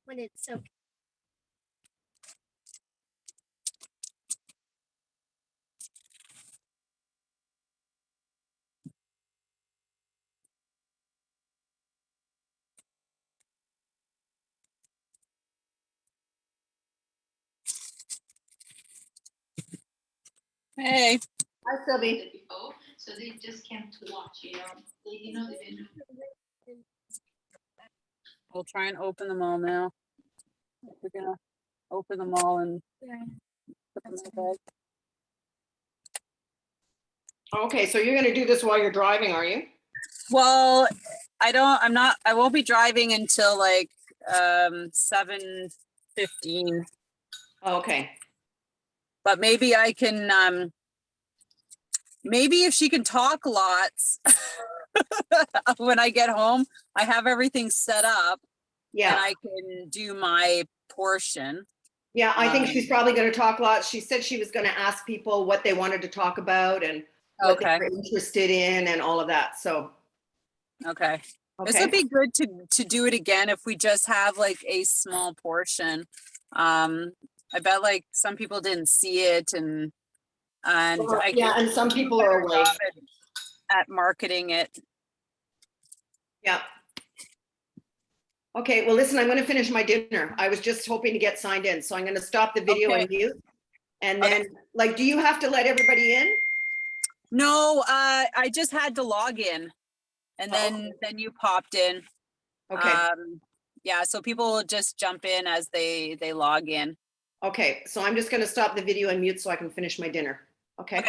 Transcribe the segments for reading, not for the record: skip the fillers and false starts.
when it's so. Hey. Hi, Sylvie. So they just can't watch, you know. They didn't. We'll try and open them all now. We're gonna open them all and put them in the bag. Okay, so you're gonna do this while you're driving, are you? Well, I won't be driving until like 7:15. Okay. But maybe I can maybe if she can talk lots when I get home, I have everything set up and Yeah. I can do my portion. Yeah, I think she's probably going to talk a lot. She said she was going to ask people what they wanted to talk about and what they were interested in and all of that. So. Okay. This would be good to do it again if we just have like a small portion. I bet like some people didn't see it and yeah, and some people are away at marketing it. Yeah. Okay, well, listen, I'm going to finish my dinner. I was just hoping to get signed in, so I'm going to stop the video and mute. And then, like, do you have to let everybody in? No, I just had to log in, and then you popped in. Okay. Yeah, so people will just jump in as they log in. Okay, so I'm just going to stop the video and mute so I can finish my dinner. Okay.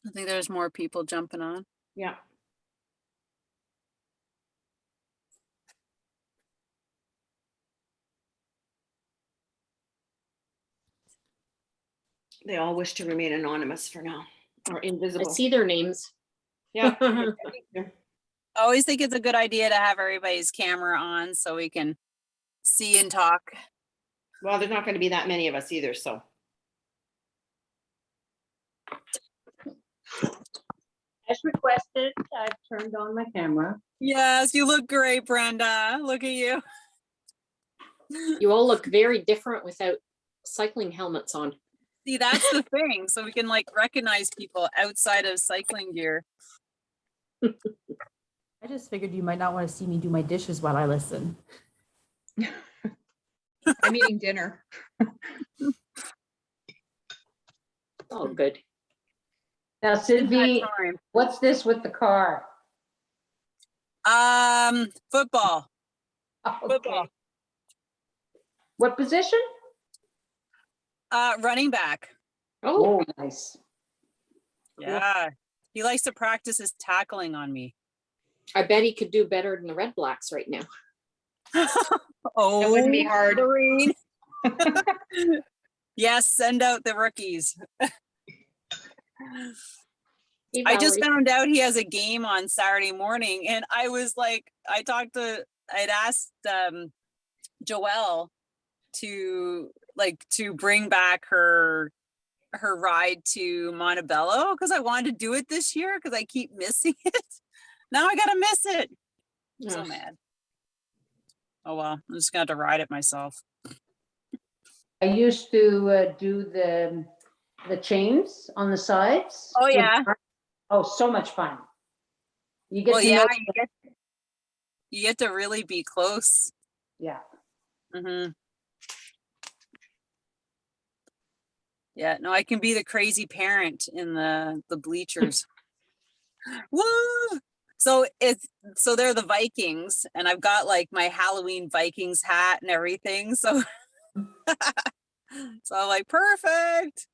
I think there's more people jumping on. Yeah. They all wish to remain anonymous for now, or I invisible. see their names. Yeah. I always think it's a good idea to have everybody's camera on so we can see and talk. Well, there's not going to be that many of us either, so. As requested, I've turned on my camera. Yes, you look great, Brenda. Look at you. You all look very different without cycling helmets on. See, that's the thing. So we can like recognize people outside of cycling gear. I just figured you might not want to see me do my dishes while I listen. I'm eating dinner. Oh, good. Now, Sylvie, Time. what's this with the car? Football. Okay. Football. What position? Running back. Oh, Oh, nice. Yeah. He likes to practice his tackling on me. I bet he could do better than the Red Blacks right now. Oh, That wouldn't be hard. Lorene. Yes, send out the rookies. Hey, I just Valerie. found out he has a game on Saturday morning, and I was like, I'd asked Joelle to bring back her ride to Montebello because I wanted to do it this year because I keep missing it. Now I gotta miss it. I'm so Ugh. mad. Oh well, I'm just gonna have to ride it myself. I used to do the chains on the sides. Oh, yeah. Oh, so much fun. You get Well, to yeah, know, you get to really be close. yeah. Mm-hmm. Yeah, no, I can be the crazy parent in the bleachers. Woo! So they're the Vikings, and I've got like my Halloween Vikings hat and everything. So so I'm like, perfect.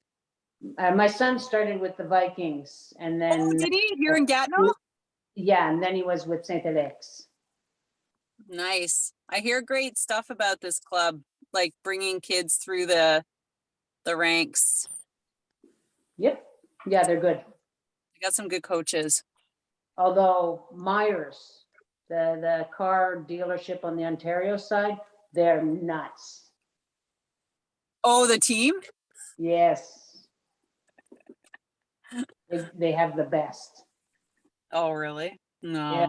My son started with the Vikings and then, Oh, did he here in Gatineau? yeah, and then he was with St. Alex. Nice. I hear great stuff about this club, like bringing kids through the ranks. Yep. Yeah, they're good. I got some good coaches. Although Myers, the car dealership on the Ontario side, they're nuts. Oh, the team? Yes. They have the best. Oh, really? No. Yeah.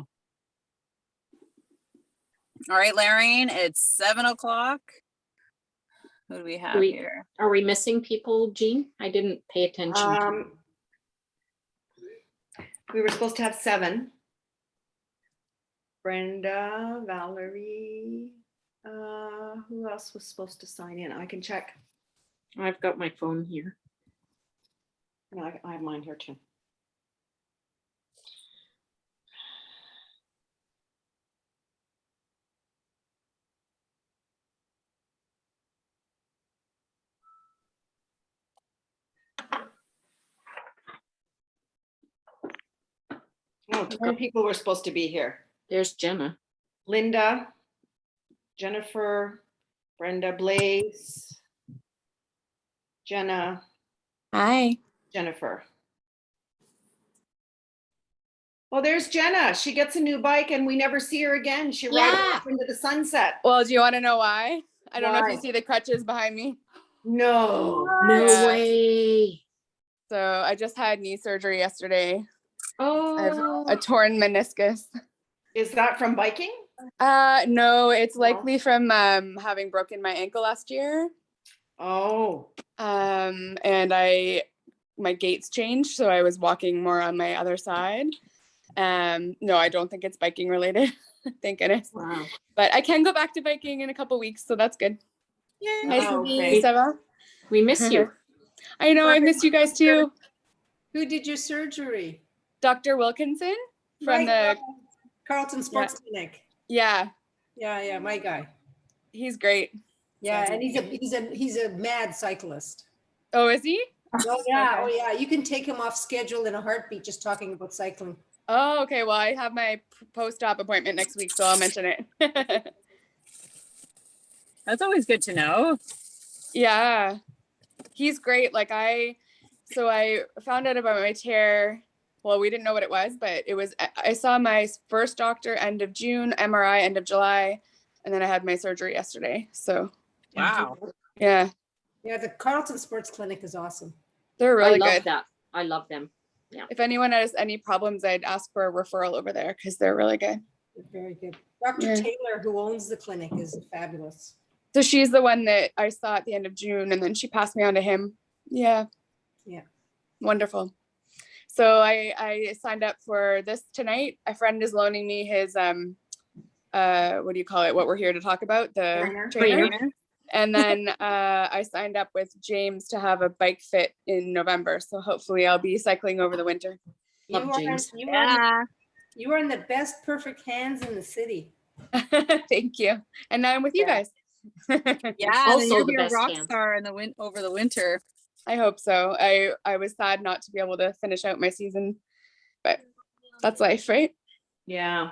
All right, Lorraine, it's 7:00. Who do we have here? Are we missing people, Jean? I didn't pay attention. We were supposed to have 7. Brenda, Valerie, who else was supposed to sign in? I can check. I've got my phone here. No, I have mine here too. Oh, 10 people were supposed to be here. There's Jenna. Linda, Jennifer, Brenda, Blaze, Jenna, Hi. Jennifer. Well, there's Jenna. She gets a new bike and we never see her again. She rides Yeah. off into the sunset. Well, do you want to know why? I don't know if Why? you see the crutches behind me. No. No Yeah. way. So I just had knee surgery yesterday. I have Oh, a torn meniscus. Is that from biking? No, it's No. likely from having broken my ankle last year. Oh. And my gait's changed, so I was walking more on my other side. No, I don't think it's biking related. Thank goodness. wow. But I can go back to biking in a couple weeks, so that's good. Yay. Hi, Oh, Sylvie, okay. Sarah. We miss you. I know, I missed you guys too. Who did your surgery? Dr. Wilkinson from Right, Carlton Sports Yeah. Clinic. Yeah, Yeah, my guy. he's great. Yeah, and he's a mad cyclist. Oh, is he? Oh yeah, Okay. oh yeah. You can take him off schedule in a heartbeat just talking about cycling. Oh, okay. Well, I have my post-op appointment next week, so I'll mention it. That's always good to know. Yeah. He's great. Like I found out about my tear. Well, we didn't know what it was, but I saw my first doctor end of June, MRI end of July, and then I had my surgery yesterday. So Wow. yeah, Yeah, the Carleton Sports Clinic is awesome. they're really I love good. that. I love them. If anyone has any problems, I'd ask for a referral over there because they're really good. They're very good. Dr. Yeah. Taylor, who owns the clinic, is fabulous. So she's the one that I saw at the end of June, and then she passed me on to him. Yeah. Yeah. Wonderful. So I signed up for this tonight. A friend is loaning me his what do you call it? What we're here to talk about, the trainer. And then I signed up with James to have a bike fit in November. So hopefully I'll be cycling over the winter. Love James. You are in the best perfect hands in the city. Thank you. And now I'm with you guys. Yeah, Also you'll the be a best rock hands. star in the over the winter. I hope so. I was sad not to be able to finish out my season, but that's life, right? Yeah.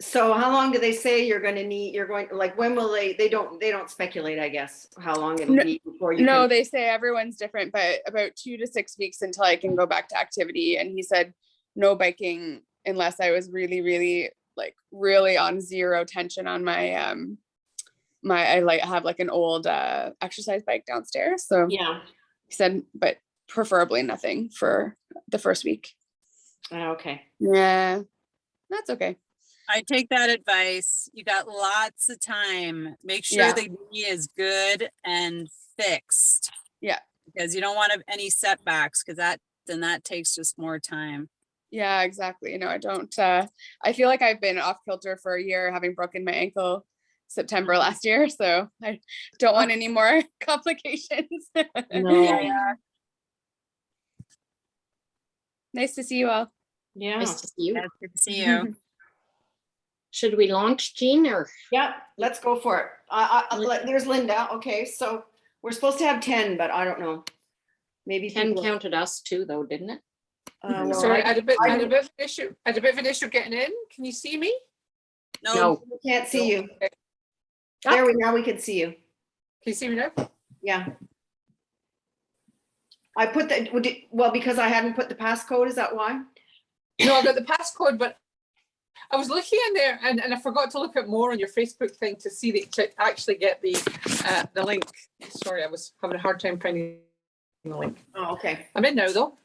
So how long do they say you're going to need, like, when will they don't speculate, I guess, how long it'll be before you No, can. they say everyone's different, but about 2 to 6 weeks until I can go back to activity. And he said no biking unless I was really, really really on zero tension on my I have like an old exercise bike downstairs. So Yeah. he said, but preferably nothing for the first week. Okay. Yeah, that's okay. I take that advice. You got lots of time. Make sure Yeah. the knee is good and fixed. Yeah. Because you don't want any setbacks, because that takes just more time. Yeah, exactly. No, I don't. I feel like I've been off kilter for a year, having broken my ankle September last year. So I don't want any more complications. No. Yeah. Nice to see you all. Yeah. Nice to see you. That's good to see you. Should we launch, Jean, or? Yeah, let's go for it. There's Linda. Okay, so we're supposed to have 10, but I don't know. Maybe 10 people. counted us too, though, didn't it? Well, Sorry, I had a bit I- of an issue. I had a bit of an issue getting in. Can you see me? No. we can't see you. Okay. Now we can see you. Can you see me now? Yeah. I put because I hadn't put the passcode. Is that why? No, I got the passcode, but I was looking in there and I forgot to look at more on your Facebook thing to see to actually get the link. Sorry, I was having a hard time finding the link. Oh, okay. I'm in now though.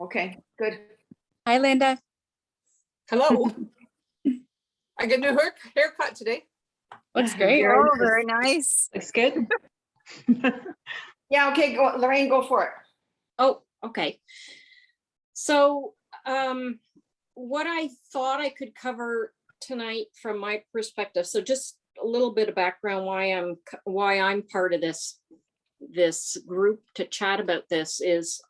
Okay, good. Hi, Linda. Hello. I got a new haircut today. Looks great. Oh, very nice. Looks good. Yeah, okay, go, Lorraine, go for it. Oh, okay. So what I thought I could cover tonight from my perspective, so just a little bit of background why I'm part of this group to chat about this is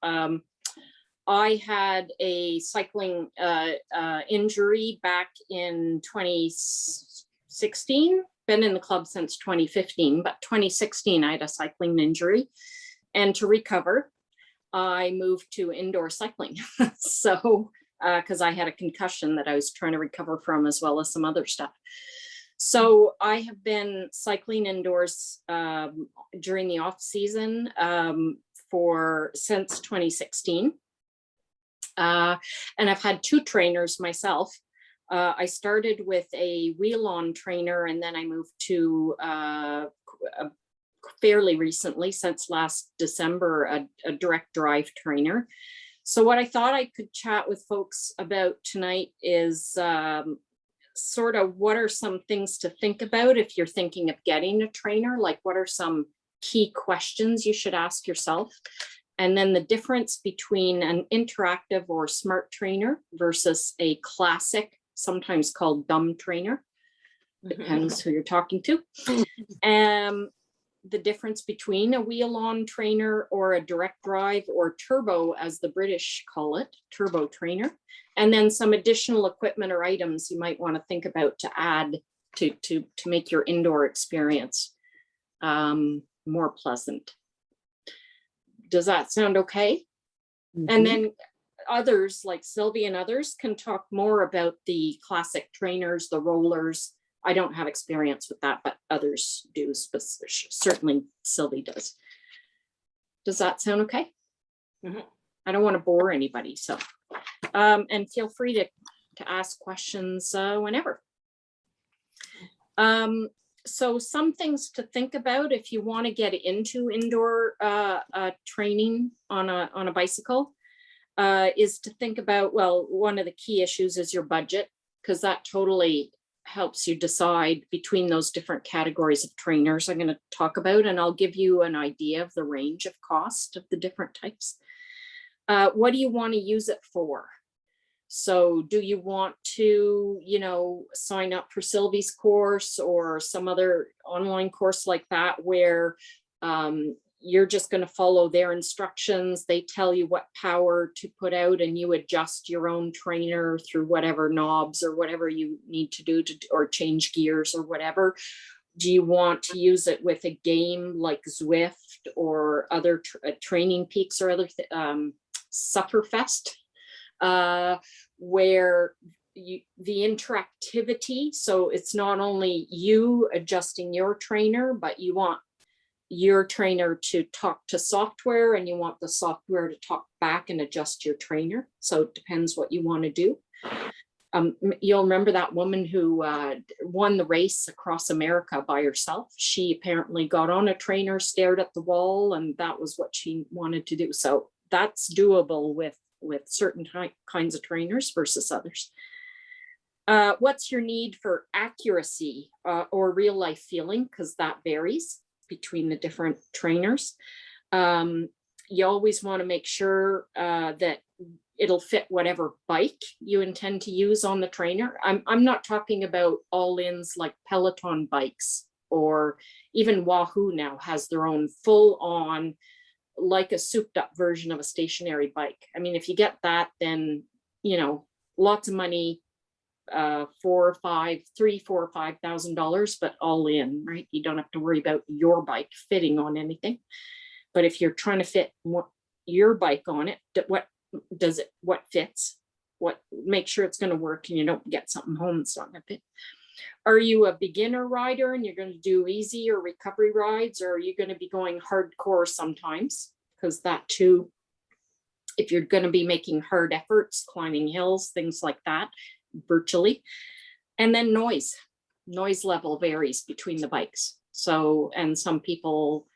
I had a cycling injury back in 2016, been in the club since 2015, but 2016 I had a cycling injury, and to recover I moved to indoor cycling. So because I had a concussion that I was trying to recover from, as well as some other stuff. So I have been cycling indoors during the off season since 2016. And I've had 2 trainers myself. I started with a wheel-on trainer, and then I moved to fairly recently, since last December, a direct drive trainer. So what I thought I could chat with folks about tonight is sort of what are some things to think about if you're thinking of getting a trainer, like what are some key questions you should ask yourself? And then the difference between an interactive or smart trainer versus a classic, sometimes called dumb trainer, depends who you're talking to. The difference between a wheel-on trainer or a direct drive or turbo, as the British call it, turbo trainer, and then some additional equipment or items you might want to think about to add to make your indoor experience more pleasant. Does that sound okay? And then others like Sylvie and others can talk more about the classic trainers, the rollers. I don't have experience with that, but others do, certainly Sylvie does. Does that sound okay? Mhm. I don't want to bore anybody, so, and feel free to ask questions whenever. So some things to think about if you want to get into indoor training on a bicycle is to think about, well, one of the key issues is your budget, because that totally helps you decide between those different categories of trainers I'm going to talk about, and I'll give you an idea of the range of cost of the different types. What do you want to use it for? So do you want to, you know, sign up for Sylvie's course or some other online course like that, where you're just going to follow their instructions. They tell you what power to put out and you adjust your own trainer through whatever knobs or whatever you need to do or change gears or whatever. Do you want to use it with a game like Zwift or other Training Peaks or other Sufferfest, where the interactivity, so it's not only you adjusting your trainer, but you want your trainer to talk to software and you want the software to talk back and adjust your trainer. So it depends what you want to do. You'll remember that woman who won the race across America by herself. She apparently got on a trainer, stared at the wall, and that was what she wanted to do. So that's doable with certain kinds of trainers versus others. What's your need for accuracy or real life feeling? Because that varies between the different trainers. You always want to make sure that it'll fit whatever bike you intend to use on the trainer. I'm not talking about all-ins like Peloton bikes, or even Wahoo now has their own full-on, like a souped up version of a stationary bike. I mean, if you get that, then, you know, lots of money, $3,000, $4,000, or $5,000, but all in, right? You don't have to worry about your bike fitting on anything. But if you're trying to fit your bike on it, what fits, make sure it's going to work and you don't get something home that's not going to fit. Are you a beginner rider and you're going to do easy or recovery rides, or are you going to be going hardcore sometimes? Because that too, if you're going to be making hard efforts, climbing hills, things like that, virtually. And then noise level varies between the bikes. So, and some people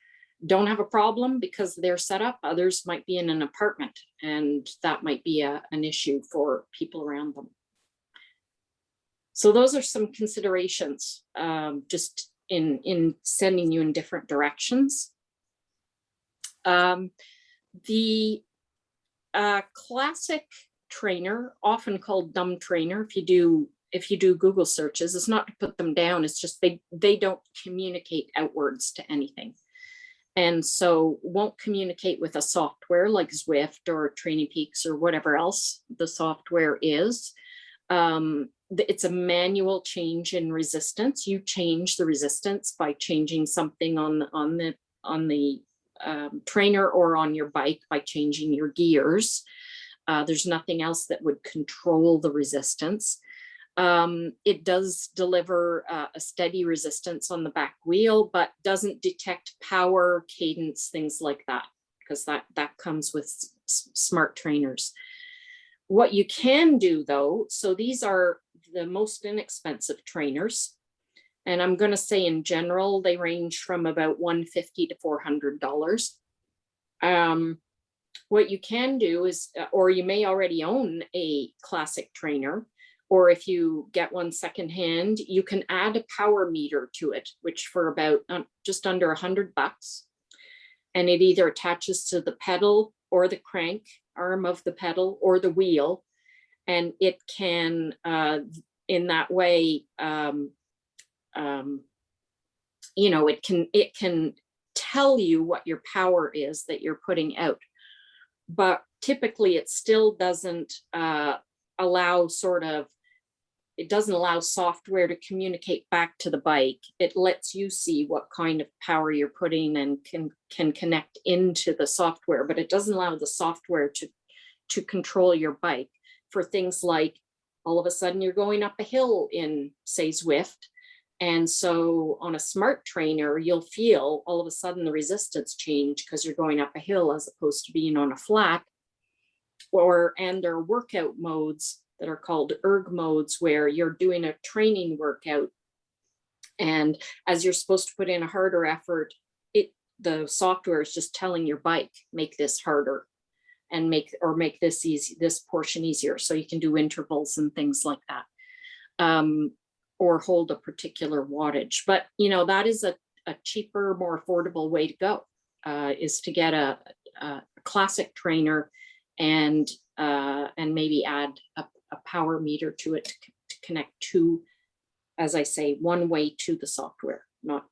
don't have a problem because they're set up. Others might be in an apartment and that might be an issue for people around them. So those are some considerations, just in sending you in different directions. The classic trainer, often called dumb trainer, if you do Google searches, it's not to put them down, it's just they don't communicate outwards to anything. And so won't communicate with a software like Zwift or Training Peaks or whatever else the software is. It's a manual change in resistance. You change the resistance by changing something on the trainer or on your bike by changing your gears. There's nothing else that would control the resistance. It does deliver a steady resistance on the back wheel, but doesn't detect power, cadence, things like that, because that comes with smart trainers. What you can do though, so these are the most inexpensive trainers. And I'm going to say in general, they range from about $150 to $400. What you can do is, or you may already own a classic trainer, or if you get one secondhand, you can add a power meter to it, which for about just under $100. And it either attaches to the pedal or the crank arm of the pedal or the wheel. And it can, in that way, you know, it can tell you what your power is that you're putting out. But typically it still doesn't allow it doesn't allow software to communicate back to the bike. It lets you see what kind of power you're putting and can connect into the software, but it doesn't allow the software to control your bike for things like all of a sudden you're going up a hill in, say, Zwift, And so on a smart trainer, you'll feel all of a sudden the resistance change because you're going up a hill as opposed to being on a flat. And there are workout modes that are called erg modes, where you're doing a training workout. And as you're supposed to put in a harder effort, the software is just telling your bike, make this harder and make this easy, this portion easier. So you can do intervals and things like that. Or hold a particular wattage. But, you know, that is a cheaper, more affordable way to go, is to get a classic trainer and maybe add a power meter to it to connect to, as I say, one way to the software, not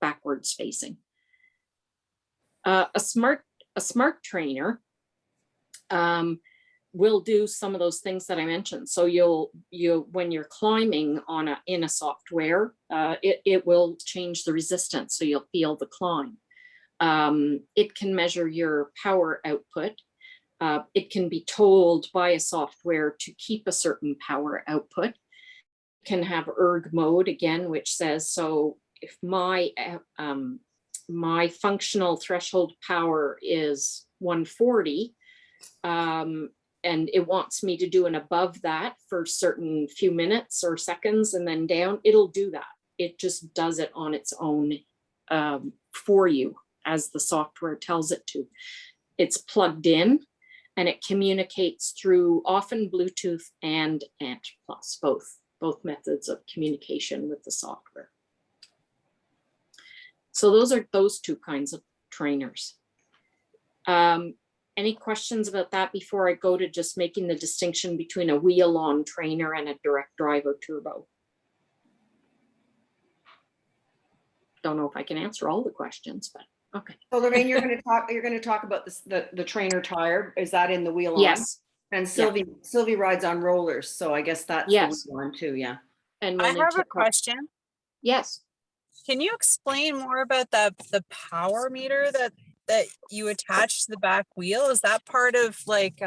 backwards facing. A smart trainer will do some of those things that I mentioned. So when you're climbing in a software, it will change the resistance, so you'll feel the climb. It can measure your power output. It can be told by a software to keep a certain power output. It can have erg mode again, which says, so if my functional threshold power is 140, and it wants me to do an above that for certain few minutes or seconds and then down, it'll do that. It just does it on its own for you as the software tells it to. It's plugged in and it communicates through often Bluetooth and ANT+, both methods of communication with the software. So those are those two kinds of trainers. Any questions about that before I go to just making the distinction between a wheel-on trainer and a direct drive or turbo? Don't know if I can answer all the questions, but okay. So Lorraine, you're going to talk about this, the trainer tire. Is that in the wheel-on? Yes. And Sylvie rides on rollers, so I guess that's the wheel-on too. Yeah. And I have a question. Yes. Can you explain more about the power meter that you attach to the back wheel? Is that part of like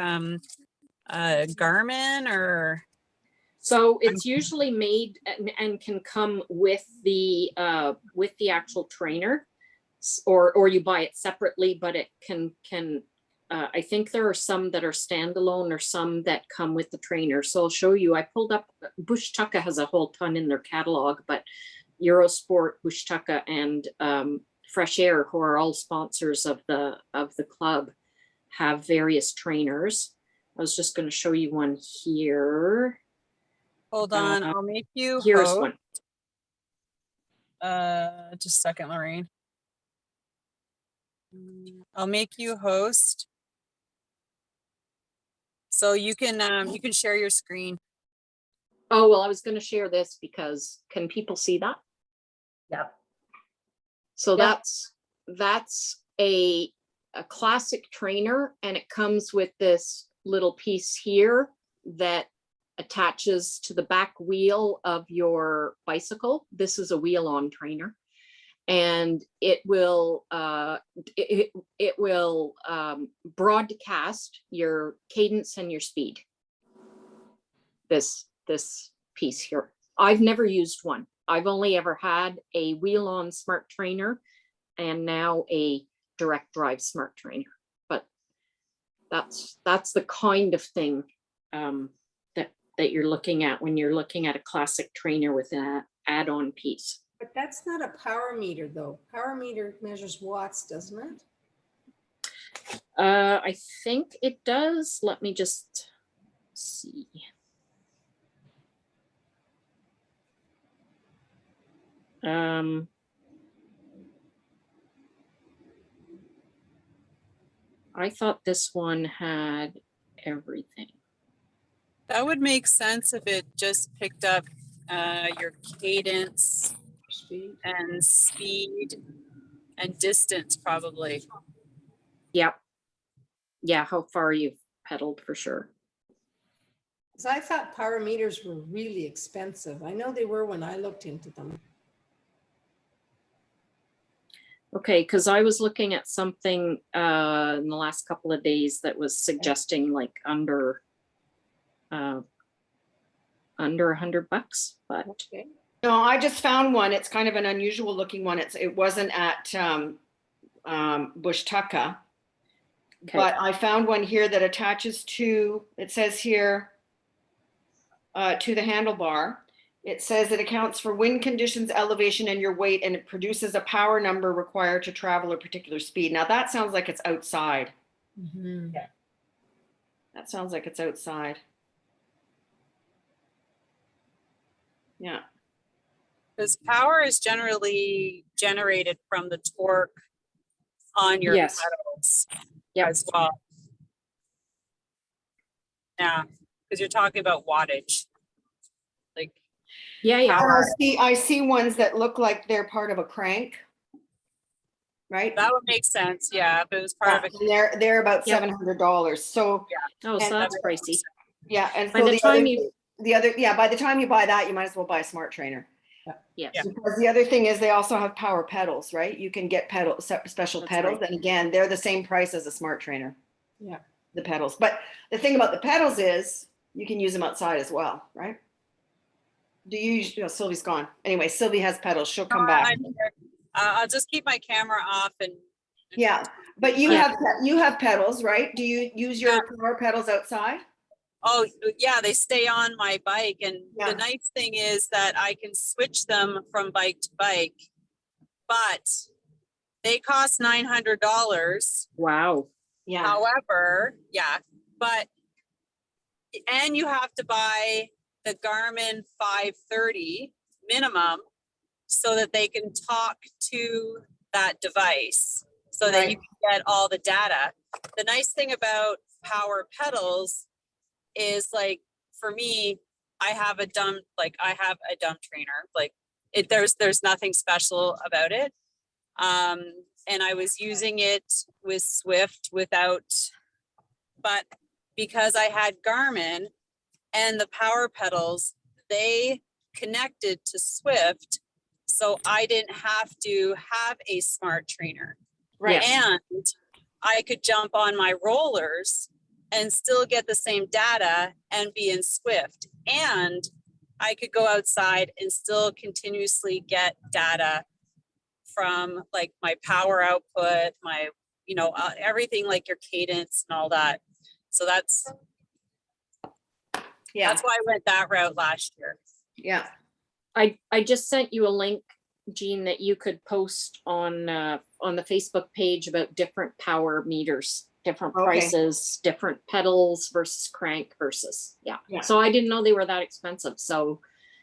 Garmin or? So it's usually made and can come with the actual trainer, or you buy it separately, but it can I think there are some that are standalone or some that come with the trainer. So I'll show you. I pulled up, Bush Tucka has a whole ton in their catalog, but Eurosport, Bush Tucka, and Fresh Air, who are all sponsors of the club, have various trainers. I was just going to show you one here. Hold on, I'll make you Here's host. one. Just a second, Lorraine. I'll make you host. So you can share your screen. Oh, well, I was going to share this because can people see that? Yep. So Yep. that's a classic trainer, and it comes with this little piece here that attaches to the back wheel of your bicycle. This is a wheel-on trainer, and it will broadcast your cadence and your speed. This piece here. I've never used one. I've only ever had a wheel-on smart trainer and now a direct drive smart trainer. But that's the kind of thing that you're looking at when you're looking at a classic trainer with an add-on piece. But that's not a power meter though. Power meter measures watts, doesn't it? I think it does. Let me just see. I thought this one had everything. That would make sense if it just picked up your cadence and speed and distance, probably. Yep. Yeah, how far you've pedaled for sure. Because I thought power meters were really expensive. I know they were when I looked into them. Okay, because I was looking at something in the last couple of days that was suggesting like under $100, but Okay. No, I just found one. It's kind of an unusual looking one. It wasn't at Bush Tucka, Okay. but I found one here that attaches to, it says here, to the handlebar. It says it accounts for wind conditions, elevation, and your weight, and it produces a power number required to travel a particular speed. Now that sounds like it's outside. Mhm. That sounds like it's outside. Yeah. Because power is generally generated from the torque on your Yes. pedals Yep. as well. Yeah, because you're talking about wattage. Like, Yeah, yeah. I see ones that look like they're part of a crank. Right? that would make sense. Yeah, if it was part of a. And they're about Yep. $700. So Oh, so And- that's pricey. yeah, and By so the time by the time you buy that, you might as well buy a smart trainer. Yes. Yeah. Because the other thing is they also have power pedals, right? You can get special That's pedals. right. And again, they're the same price as a smart trainer. Yeah. The pedals. But the thing about the pedals is you can use them outside as well, right? Do you, Sylvie's gone. Anyway, Sylvie has pedals. She'll come back. I'm here. I'll just keep my camera off and. Yeah. But you Yeah. have pedals, right? Do you use your power pedals outside? Oh, yeah, they stay on my bike. And Yeah. the nice thing is that I can switch them from bike to bike, but they cost $900. Wow. Yeah. However, and you have to buy the Garmin 530 minimum so that they can talk to that device so that you Right. can get all the data. The nice thing about power pedals is, like, for me, I have a dumb trainer. Like, there's nothing special about it. And I was using it with Zwift but because I had Garmin and the power pedals, they connected to Zwift, so I didn't have to have a smart trainer. Right. Yes. And I could jump on my rollers and still get the same data and be in Zwift. And I could go outside and still continuously get data from, like, my power output, my, everything, like your cadence and all that. So that's Yeah. why I went that route last year. Yeah. I just sent you a link, Jean, that you could post on the Facebook page about different power meters, different Okay. prices, different pedals versus crank versus, yeah. Yeah. So I didn't know they were that expensive. So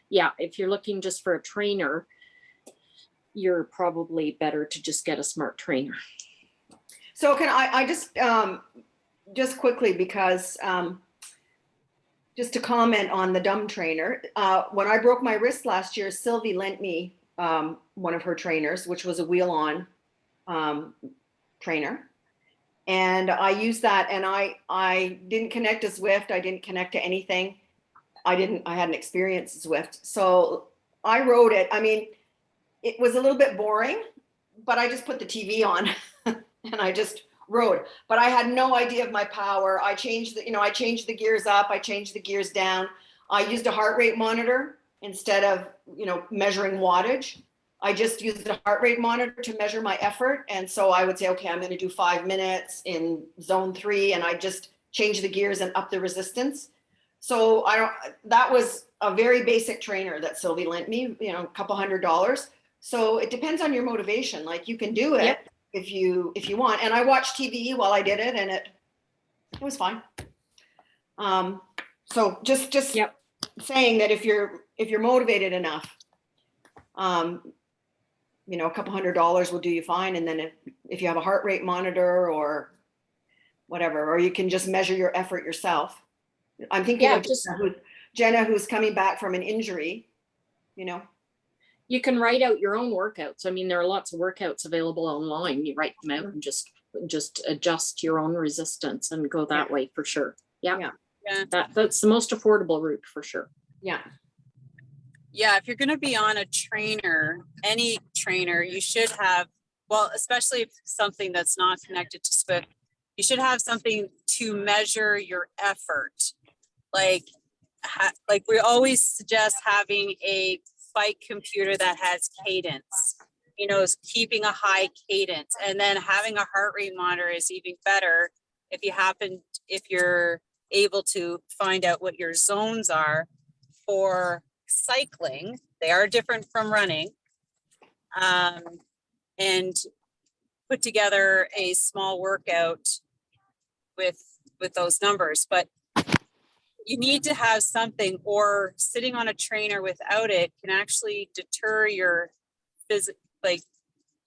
yeah, if you're looking just for a trainer, you're probably better to just get a smart trainer. So can I just quickly, because just to comment on the dumb trainer, when I broke my wrist last year, Sylvie lent me one of her trainers, which was a wheel-on trainer. And I used that, and I didn't connect to Zwift. I didn't connect to anything. I hadn't experienced Zwift. So I rode it. I mean, it was a little bit boring, but I just put the TV on and I just rode. But I had no idea of my power. I changed the gears up. I changed the gears down. I used a heart rate monitor instead of, measuring wattage. I just used a heart rate monitor to measure my effort. And so I would say, okay, I'm going to do 5 minutes in zone 3. And I just change the gears and up the resistance. So that was a very basic trainer that Sylvie lent me, a couple $100. So it depends on your motivation. Like, you can do it. Yep. if you want. And I watched TV while I did it, and it was fine. So just Yep. saying that if you're motivated enough, a couple $100 will do you fine. And then if you have a heart rate monitor or whatever, or you can just measure your effort yourself. I'm thinking of Jenna, who's coming back from an injury, You can write out your own workouts. I mean, there are lots of workouts available online. You write them out and just adjust your own resistance and go that way for sure. Yeah. That's the most affordable route for sure. Yeah. Yeah, if you're going to be on a trainer, any trainer, you should have, well, especially if something that's not connected to Zwift, you should have something to measure your effort. Like we always suggest having a bike computer that has cadence, you know, is keeping a high cadence, and then having a heart rate monitor is even better if you're able to find out what your zones are for cycling. They are different from running. And put together a small workout with those numbers. But you need to have something, or sitting on a trainer without it can actually deter your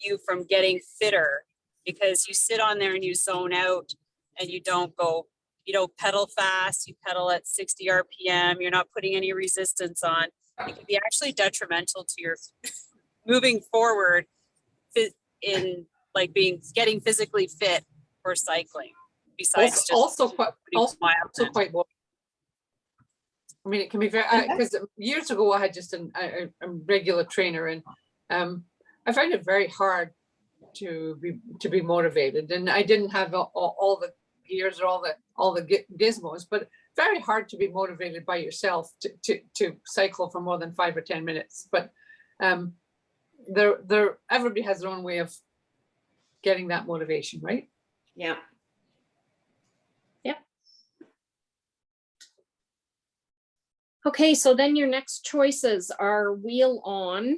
you from getting fitter, because you sit on there and you zone out and you don't pedal fast, you pedal at 60 RPM, you're not putting any resistance on. It can be actually detrimental to your moving forward in like getting physically fit for cycling, besides Also quite low. I mean, it can be very, because years ago I had just a regular trainer, and I found it very hard to be motivated, and I didn't have all the gears or all the gizmos, but very hard to be motivated by yourself to cycle for more than 5 or 10 minutes. But everybody has their own way of getting that motivation, right? Yeah. Okay, so then your next choices are wheel on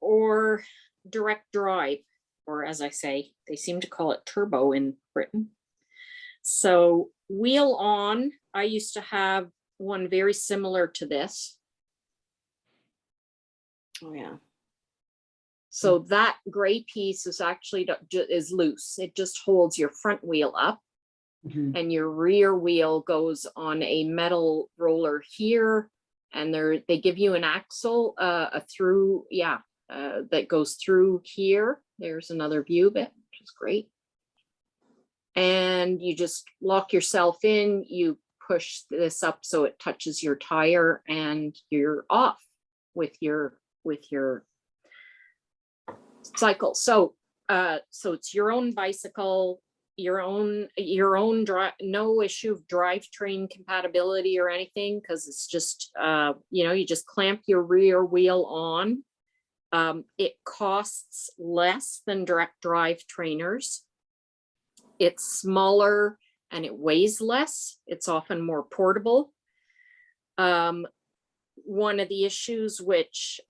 or direct drive, or as I say, they seem to call it turbo in Britain. So wheel on, I used to have one very similar to this. Oh yeah. So that gray piece is actually is loose. It just holds your front wheel up. Mhm. And your rear wheel goes on a metal roller here, and they give you an axle that goes through here. There's another view of it, which is great. And you just lock yourself in, you push this up so it touches your tire, and you're off with your cycle. So it's your own bicycle, your own drive, no issue of drivetrain compatibility or anything, because it's just you just clamp your rear wheel on. It costs less than direct drive trainers. It's smaller and it weighs less. It's often more portable. One of the issues which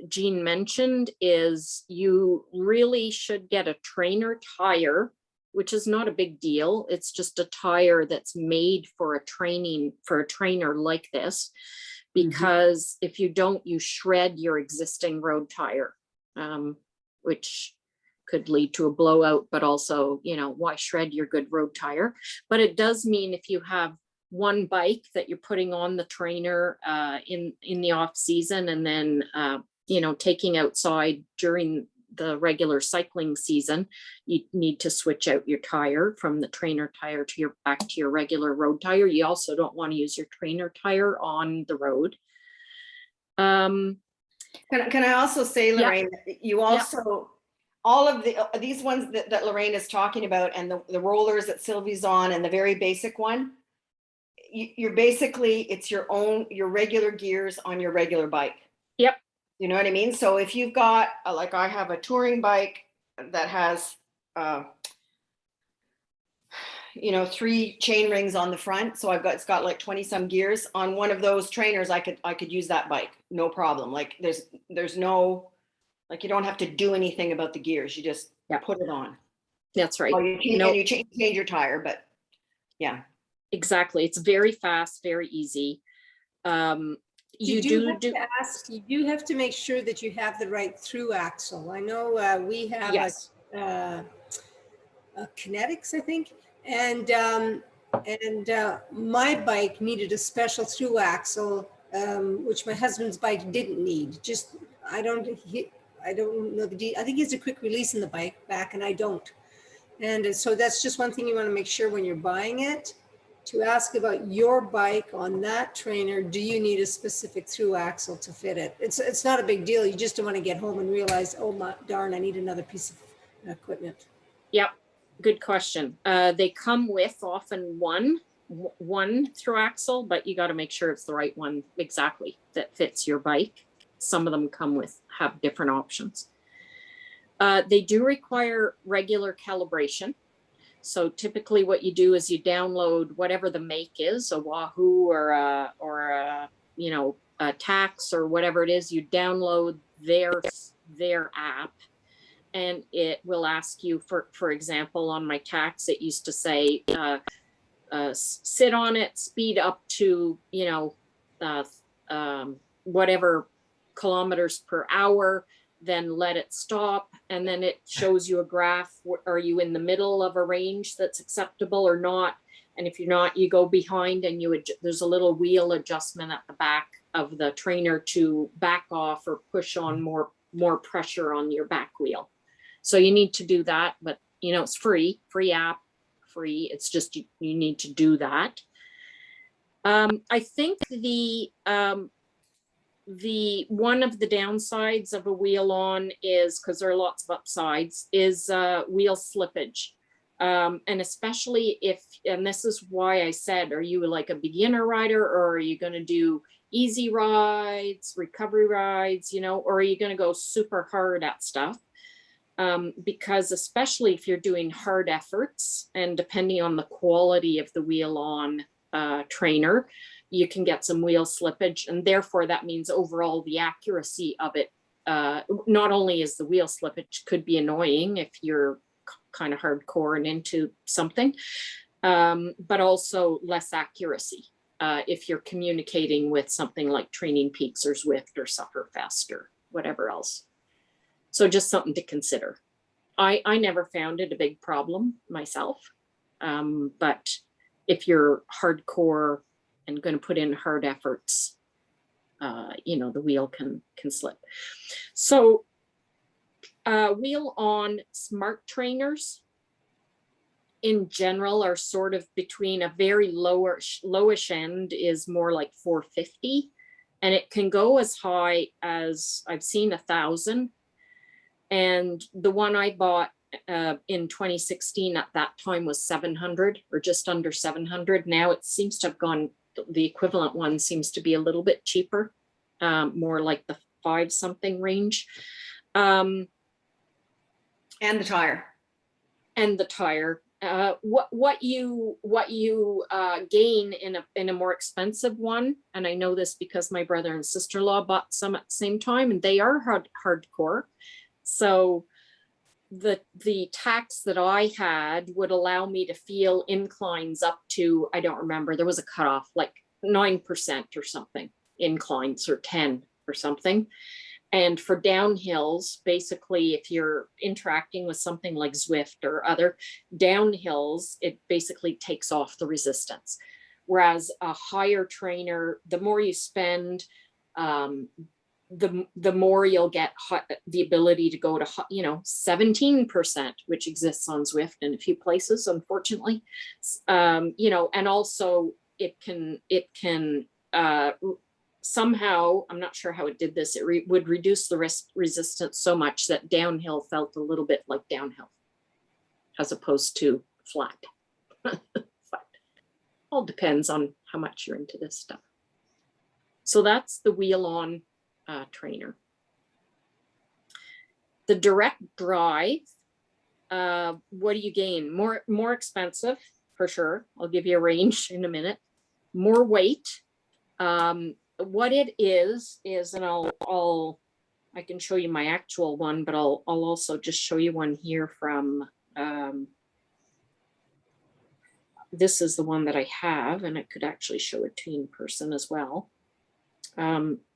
Jean mentioned is you really should get a trainer tire, which is not a big deal. It's just a tire that's made for a trainer like this, because if you don't, you shred your existing road tire, which could lead to a blowout, but also, why shred your good road tire? But it does mean if you have one bike that you're putting on the trainer in the off season, and then taking outside during the regular cycling season, you need to switch out your tire from the trainer tire to back to your regular road tire. You also don't want to use your trainer tire on the road. Can I also say, Lorraine, you also, all of these ones that Lorraine is talking about, and the rollers that Sylvie's on, and the very basic one, you're basically, it's your regular gears on your regular bike. Yep. You know what I mean? So if you've got, like I have a touring bike that has, 3 chain rings on the front. So it's got like 20 some gears on one of those trainers. I could use that bike. No problem. Like there's no, like, you don't have to do anything about the gears. You just put it on. That's right. Well, you change your tire, but yeah. Exactly. It's very fast, very easy. You do have to make sure that you have the right through axle. I know we have a Kinetics, I think, and my bike needed a special through axle, which my husband's bike didn't need. Just I don't know I think he has a quick release in the bike back, and I don't. And so that's just one thing you want to make sure when you're buying it, to ask about your bike on that trainer. Do you need a specific through axle to fit it? It's not a big deal. You just don't want to get home and realize, oh my darn, I need another piece of equipment. Yep. Good question. They come with often one through axle, but you got to make sure it's the right one exactly that fits your bike. some of them have different options. They do require regular calibration. So typically what you do is you download whatever the make is, a Wahoo or a you know, a Tax or whatever it is. You download their app, and it will ask you, for example, on my Tax, it used to say, sit on it, speed up to, you know, whatever kilometers per hour, then let it stop. And then it shows you a graph. Are you in the middle of a range that's acceptable or not? And if you're not, you go behind and there's a little wheel adjustment at the back of the trainer to back off or push on more pressure on your back wheel. So you need to do that, but you know, it's free app, free. It's just, you need to do that. I think the one of the downsides of a wheel on is, because there are lots of upsides, is wheel slippage. And especially if, and this is why I said, are you like a beginner rider, or are you going to do easy rides, recovery rides, you know, or are you going to go super hard at stuff? Because especially if you're doing hard efforts, and depending on the quality of the wheel on trainer, you can get some wheel slippage, and therefore that means overall the accuracy of it, not only is the wheel slippage could be annoying if you're kind of hardcore and into something, but also less accuracy if you're communicating with something like Training Peaks or Zwift or Sufferfest or whatever else. So just something to consider. I never found it a big problem myself, but if you're hardcore and going to put in hard efforts, you know, the wheel can slip. So wheel on smart trainers in general are sort of between a very lowish end is more like 450, and it can go as high as, I've seen 1,000. And the one I bought in 2016 at that time was 700 or just under 700. Now it seems to have gone, the equivalent one seems to be a little bit cheaper, more like the 5 something range. And the tire. And the tire. What you gain in a more expensive one, and I know this because my brother and sister-in-law bought some at the same time, and they are hardcore. So the Tax that I had would allow me to feel inclines up to, I don't remember, there was a cutoff, like 9% or something, inclines, or 10 or something. And for downhills, basically, if you're interacting with something like Zwift or other downhills, it basically takes off the resistance. Whereas a higher trainer, the more you spend, the more you'll get the ability to go to, you know, 17%, which exists on Zwift in a few places, unfortunately. You know, and also it can somehow, I'm not sure how it did this, it would reduce the resistance so much that downhill felt a little bit like downhill as opposed to flat. All depends on how much you're into this stuff. So that's the wheel on trainer. The direct drive, what do you gain? More expensive for sure. I'll give you a range in a minute. More weight. What it is, and I can show you my actual one, but I'll also just show you one here from, this is the one that I have, and I could actually show it to you in person as well.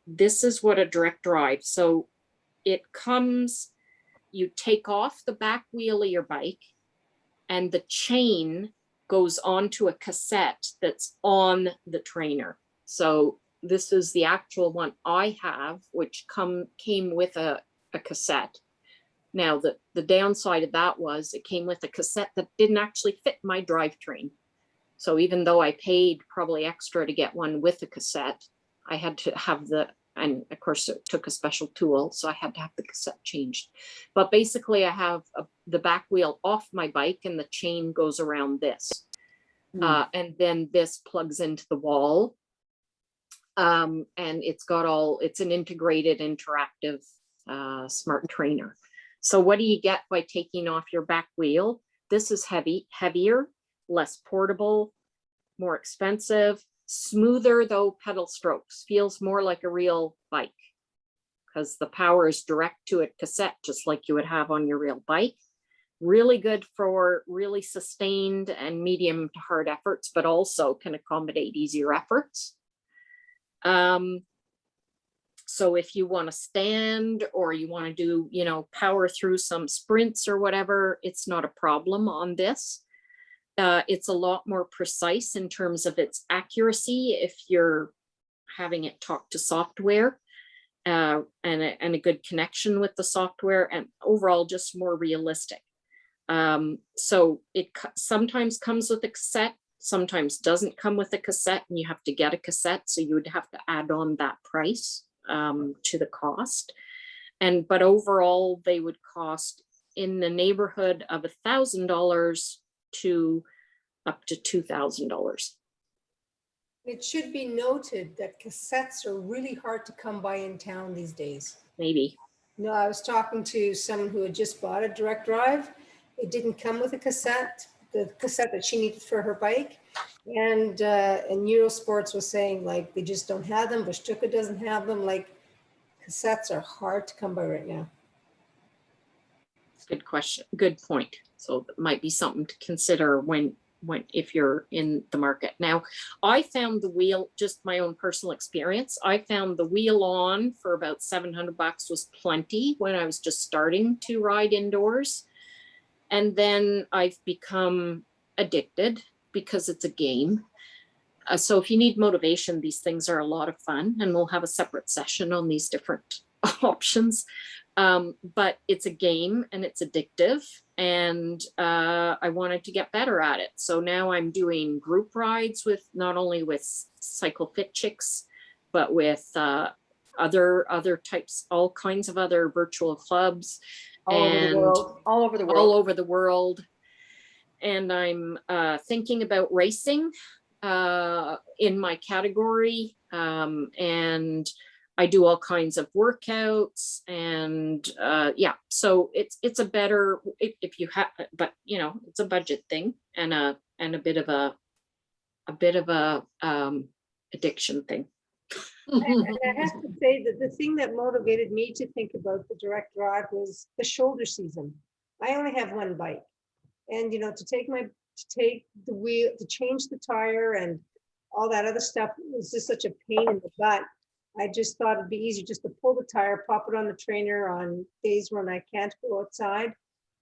This is what a direct drive. So it comes, you take off the back wheel of your bike, and the chain goes onto a cassette that's on the trainer. So this is the actual one I have, which came with a cassette. Now, the downside of that was it came with a cassette that didn't actually fit my drivetrain. So even though I paid probably extra to get one with a cassette, I had to have and of course it took a special tool, so I had to have the cassette changed. But basically I have the back wheel off my bike, and the chain goes around this. And then this plugs into the wall. And it's an integrated interactive smart trainer. So what do you get by taking off your back wheel? This is heavier, less portable, more expensive, smoother though pedal strokes, feels more like a real bike because the power is direct to a cassette, just like you would have on your real bike. Really good for really sustained and medium to hard efforts, but also can accommodate easier efforts. So if you want to stand or you want to do, power through some sprints or whatever, it's not a problem on this. It's a lot more precise in terms of its accuracy if you're having it talk to software and a good connection with the software, and overall just more realistic. So it sometimes comes with a cassette, sometimes doesn't come with a cassette, and you have to get a cassette. So you would have to add on that price to the cost. But overall, they would cost in the neighborhood of $1,000 to up to $2,000. It should be noted that cassettes are really hard to come by in town these days. Maybe. No, I was talking to someone who had just bought a direct drive. It didn't come with a cassette, the cassette that she needed for her bike. And Eurosports was saying like they just don't have them. Bushtuka doesn't have them. Like cassettes are hard to come by right now. Good question. Good point. So it might be something to consider if you're in the market. Now, I found the wheel, just my own personal experience, I found the wheel on for about $700 was plenty when I was just starting to ride indoors. And then I've become addicted because it's a game. So if you need motivation, these things are a lot of fun, and we'll have a separate session on these different options. But it's a game and it's addictive, and I wanted to get better at it. So now I'm doing group rides with not only with CycleFitCHICKS, but with other types, all kinds of other virtual clubs. All over the world. And I'm thinking about racing in my category. And I do all kinds of workouts, and so it's a better, if you have, but it's a budget thing and a bit of a addiction thing. And I have to say that the thing that motivated me to think about the direct drive was the shoulder season. I only have one bike, and to take the wheel, to change the tire and all that other stuff was just such a pain in the butt. I just thought it'd be easier just to pull the tire, pop it on the trainer on days when I can't go outside,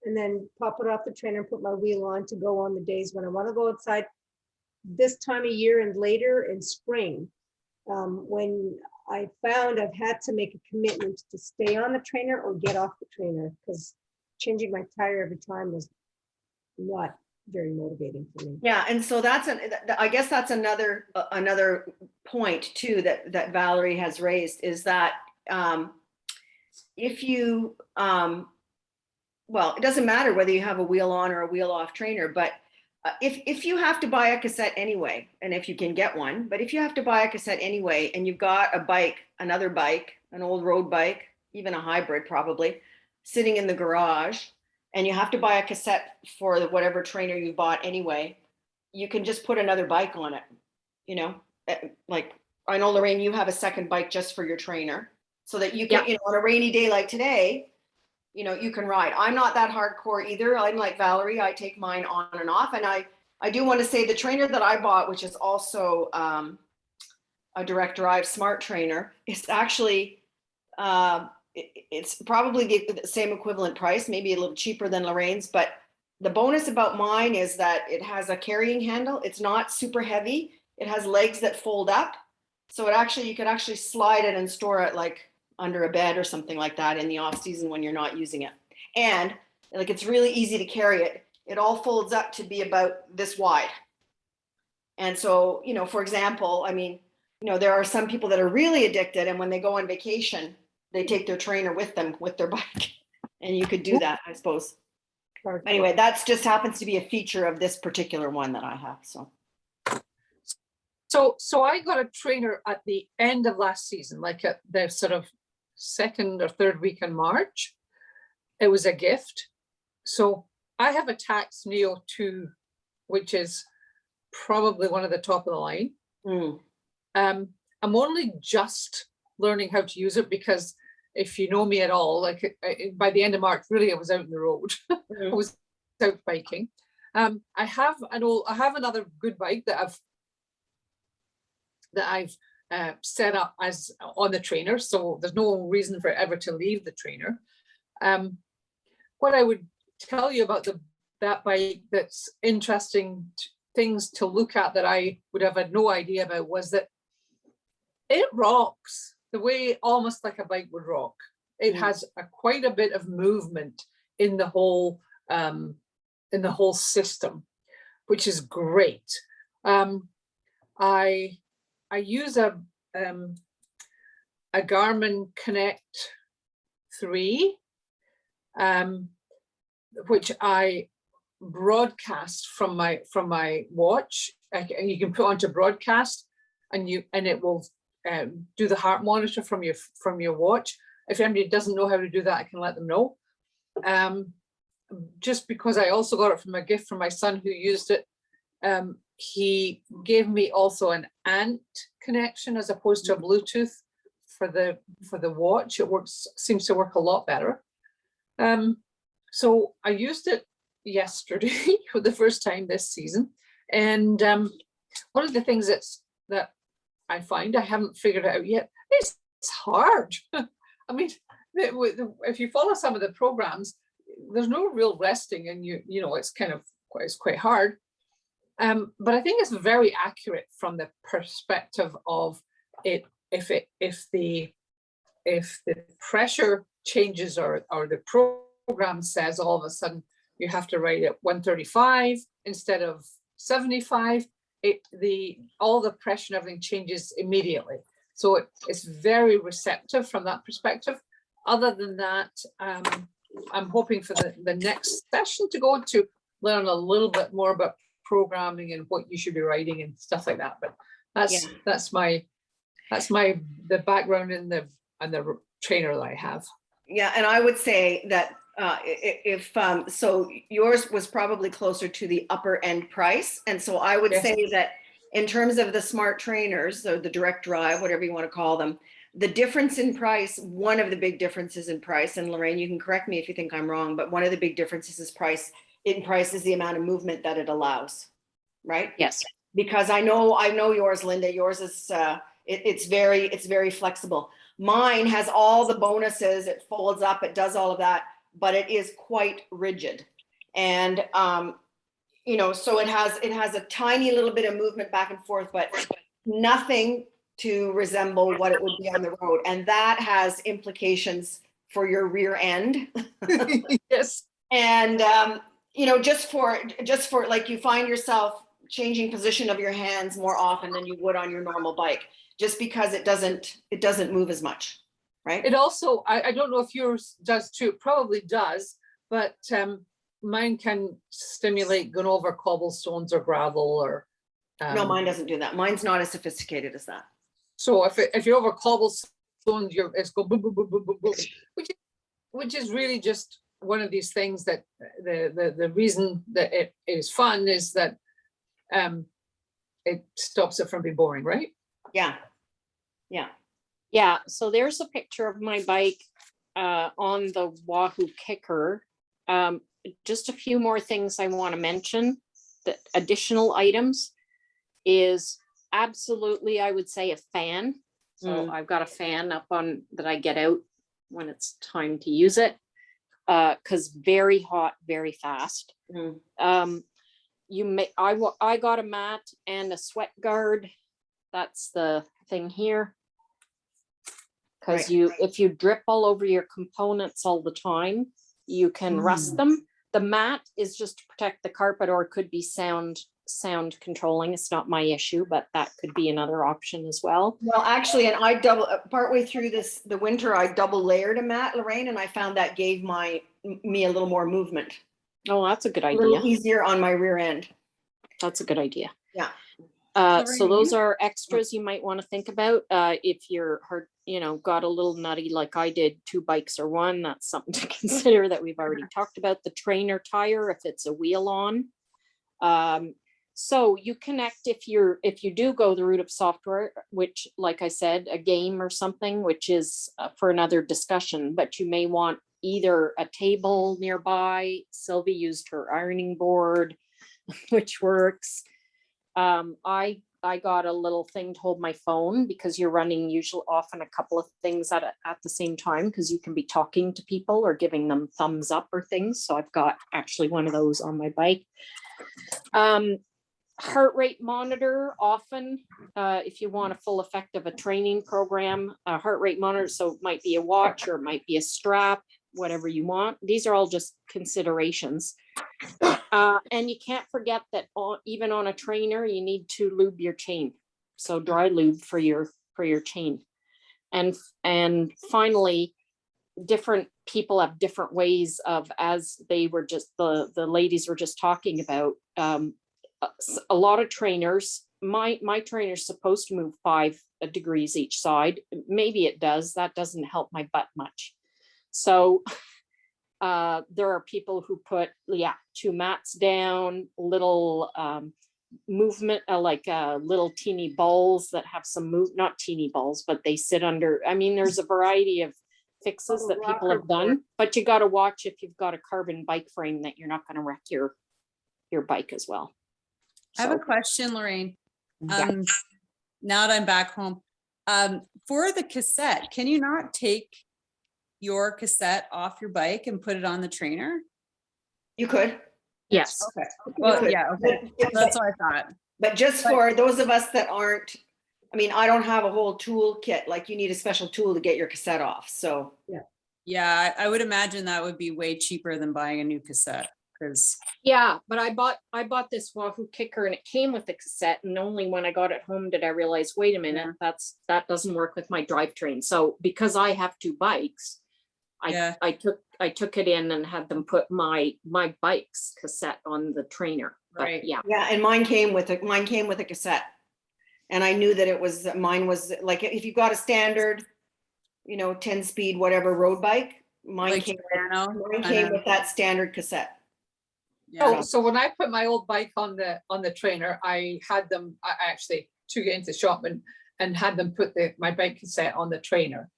and then pop it off the trainer and put my wheel on to go on the days when I want to go outside. This time of year and later in spring, when I found I've had to make a commitment to stay on the trainer or get off the trainer, because changing my tire every time was not very motivating for me. Yeah, and so I guess that's another point too that Valerie has raised, is that if you well, it doesn't matter whether you have a wheel on or a wheel off trainer, but if you have to buy a cassette anyway, and if you can get one, but if you have to buy a cassette anyway, and you've got a bike, another bike, an old road bike, even a hybrid probably, sitting in the garage, and you have to buy a cassette for whatever trainer you bought anyway, you can just put another bike on it. Like I know, Lorraine, you have a second bike just for your trainer, so that you can, on a rainy day like today, you can ride. I'm not that hardcore either. I'm like Valerie, I take mine on and off. And I do want to say the trainer that I bought, which is also a direct drive smart trainer, is actually, it's probably the same equivalent price, maybe a little cheaper than Lorraine's. But the bonus about mine is that it has a carrying handle. It's not super heavy. It has legs that fold up. So you could actually slide it and store it like under a bed or something like that in the off season when you're not using it. And like, it's really easy to carry it. It all folds up to be about this wide. And so, for example, I mean, there are some people that are really addicted, and when they go on vacation, they take their trainer with them with their bike. And you could do that, I suppose. Anyway, that's just happens to be a feature of this particular one that I have. So I got a trainer at the end of last season, like at the sort of second or third week in March. It was a gift. So I have a Tax Neo 2, which is probably one of the top of the line. I'm only just learning how to use it because if you know me at all, like by the end of March, really, I was out on the road. I was out biking. I have another good bike that I've set up as on the trainer, so there's no reason for it ever to leave the trainer. What I would tell you about that bike that's interesting things to look at that I would have had no idea about was that it rocks the way almost like a bike would rock. It has quite a bit of movement in the whole system, which is great. I use a Garmin Connect 3, which I broadcast from my watch. You can put onto broadcast, and it will do the heart monitor from your watch. If anybody doesn't know how to do that, I can let them know. Just because I also got it from a gift from my son who used it. He gave me also an ANT connection as opposed to a Bluetooth for the watch. It seems to work a lot better. So I used it yesterday for the first time this season, and one of the things that I find, I haven't figured it out yet, it's hard. I mean, if you follow some of the programs, there's no real resting, and you know it's quite hard. But I think it's very accurate from the perspective of it. If the pressure changes or the program says all of a sudden you have to write at 135 instead of 75, all the pressure and everything changes immediately. So it's very receptive from that perspective. Other than that, I'm hoping for the next session to go to learn a little bit more about programming and what you should be writing and stuff like that. But that's the background in the trainer that I have. Yeah, and I would say that so yours was probably closer to the upper end price, and so I would say that in terms of the smart trainers, or the direct drive, whatever you want to call them, the difference in price, one of the big differences in price, and Lorraine, you can correct me if you think I'm wrong, but one of the big differences is price is the amount of movement that it allows, right? Yes. Because I know yours, Linda. Yours is it's very flexible. Mine has all the bonuses. It folds up. It does all of that, but it is quite rigid, and so it has a tiny little bit of movement back and forth, but nothing to resemble what it would be on the road, and that has implications for your rear end. Yes. And just for like, you find yourself changing position of your hands more often than you would on your normal bike, just because it doesn't move as much, right? It also, I don't know if yours does too, it probably does, but mine can stimulate going over cobblestones or gravel or. No, mine doesn't do that. Mine's not as sophisticated as that. So if you're over cobblestones, it's go boom, boom, boom, boom, boom, boom, which is really just one of these things that the reason that it is fun is that it stops it from being boring, right? Yeah. Yeah, so there's a picture of my bike on the Wahoo Kicker. Just a few more things I want to mention. The additional items is absolutely, I would say, a fan. So I've got a fan up on that I get out when it's time to use it, because very hot, very fast. I got a mat and a sweat guard. That's the thing here. Because if you drip all over your components all the time, you can rust them. The mat is just to protect the carpet, or it could be sound controlling. It's not my issue, but that could be another option as well. Well, actually, and I partway through the winter, I double layered a mat, Lorraine, and I found that gave me a little more movement. Oh, that's a good idea. A little easier on my rear end. That's a good idea. Yeah. So those are extras you might want to think about. If you're hard, got a little nutty like I did, 2 bikes or 1, that's something to consider that we've already talked about. The trainer tire, if it's a wheel on. So you connect if you do go the route of software, which, like I said, a game or something, which is for another discussion, but you may want either a table nearby. Sylvie used her ironing board, which works. I got a little thing to hold my phone because you're running often a couple of things at the same time, because you can be talking to people or giving them thumbs up or things. So I've got actually one of those on my bike. Heart rate monitor often, if you want a full effect of a training program, a heart rate monitor. So it might be a watch or it might be a strap, whatever you want. These are all just considerations. And you can't forget that even on a trainer, you need to lube your chain. So dry lube for your chain. And finally, different people have different ways of, as they were just, the ladies were just talking about, a lot of trainers, my trainer's supposed to move 5 degrees each side. Maybe it does. That doesn't help my butt much. So there are people who put 2 mats down, little movement, like little teeny balls that have some not teeny balls, but they sit under. I mean, there's a variety of fixes that people have done, but you got to watch if you've got a carbon bike frame that you're not going to wreck your bike as well. I have a question, Lorraine. Now that I'm back home, for the cassette, can you not take your cassette off your bike and put it on the trainer? You could. Yes. Okay. Well, yeah. Okay. That's what I thought. But just for those of us that aren't, I mean, I don't have a whole tool kit. Like, you need a special tool to get your cassette off. So Yeah, I would imagine that would be way cheaper than buying a new cassette. Yeah, but I bought this Wahoo kicker and it came with the cassette, and only when I got it home did I realize, wait a minute, that doesn't work with my drivetrain. So because I have 2 bikes, I took it in and had them put my bike's cassette on the trainer. Right. But yeah, and mine came with a cassette, and I knew that mine was like, if you've got a standard, 10-speed whatever road bike, mine came with that standard cassette. Yeah. So when I put my old bike on the trainer, I actually took it into the shop and had them put my bike cassette on the trainer.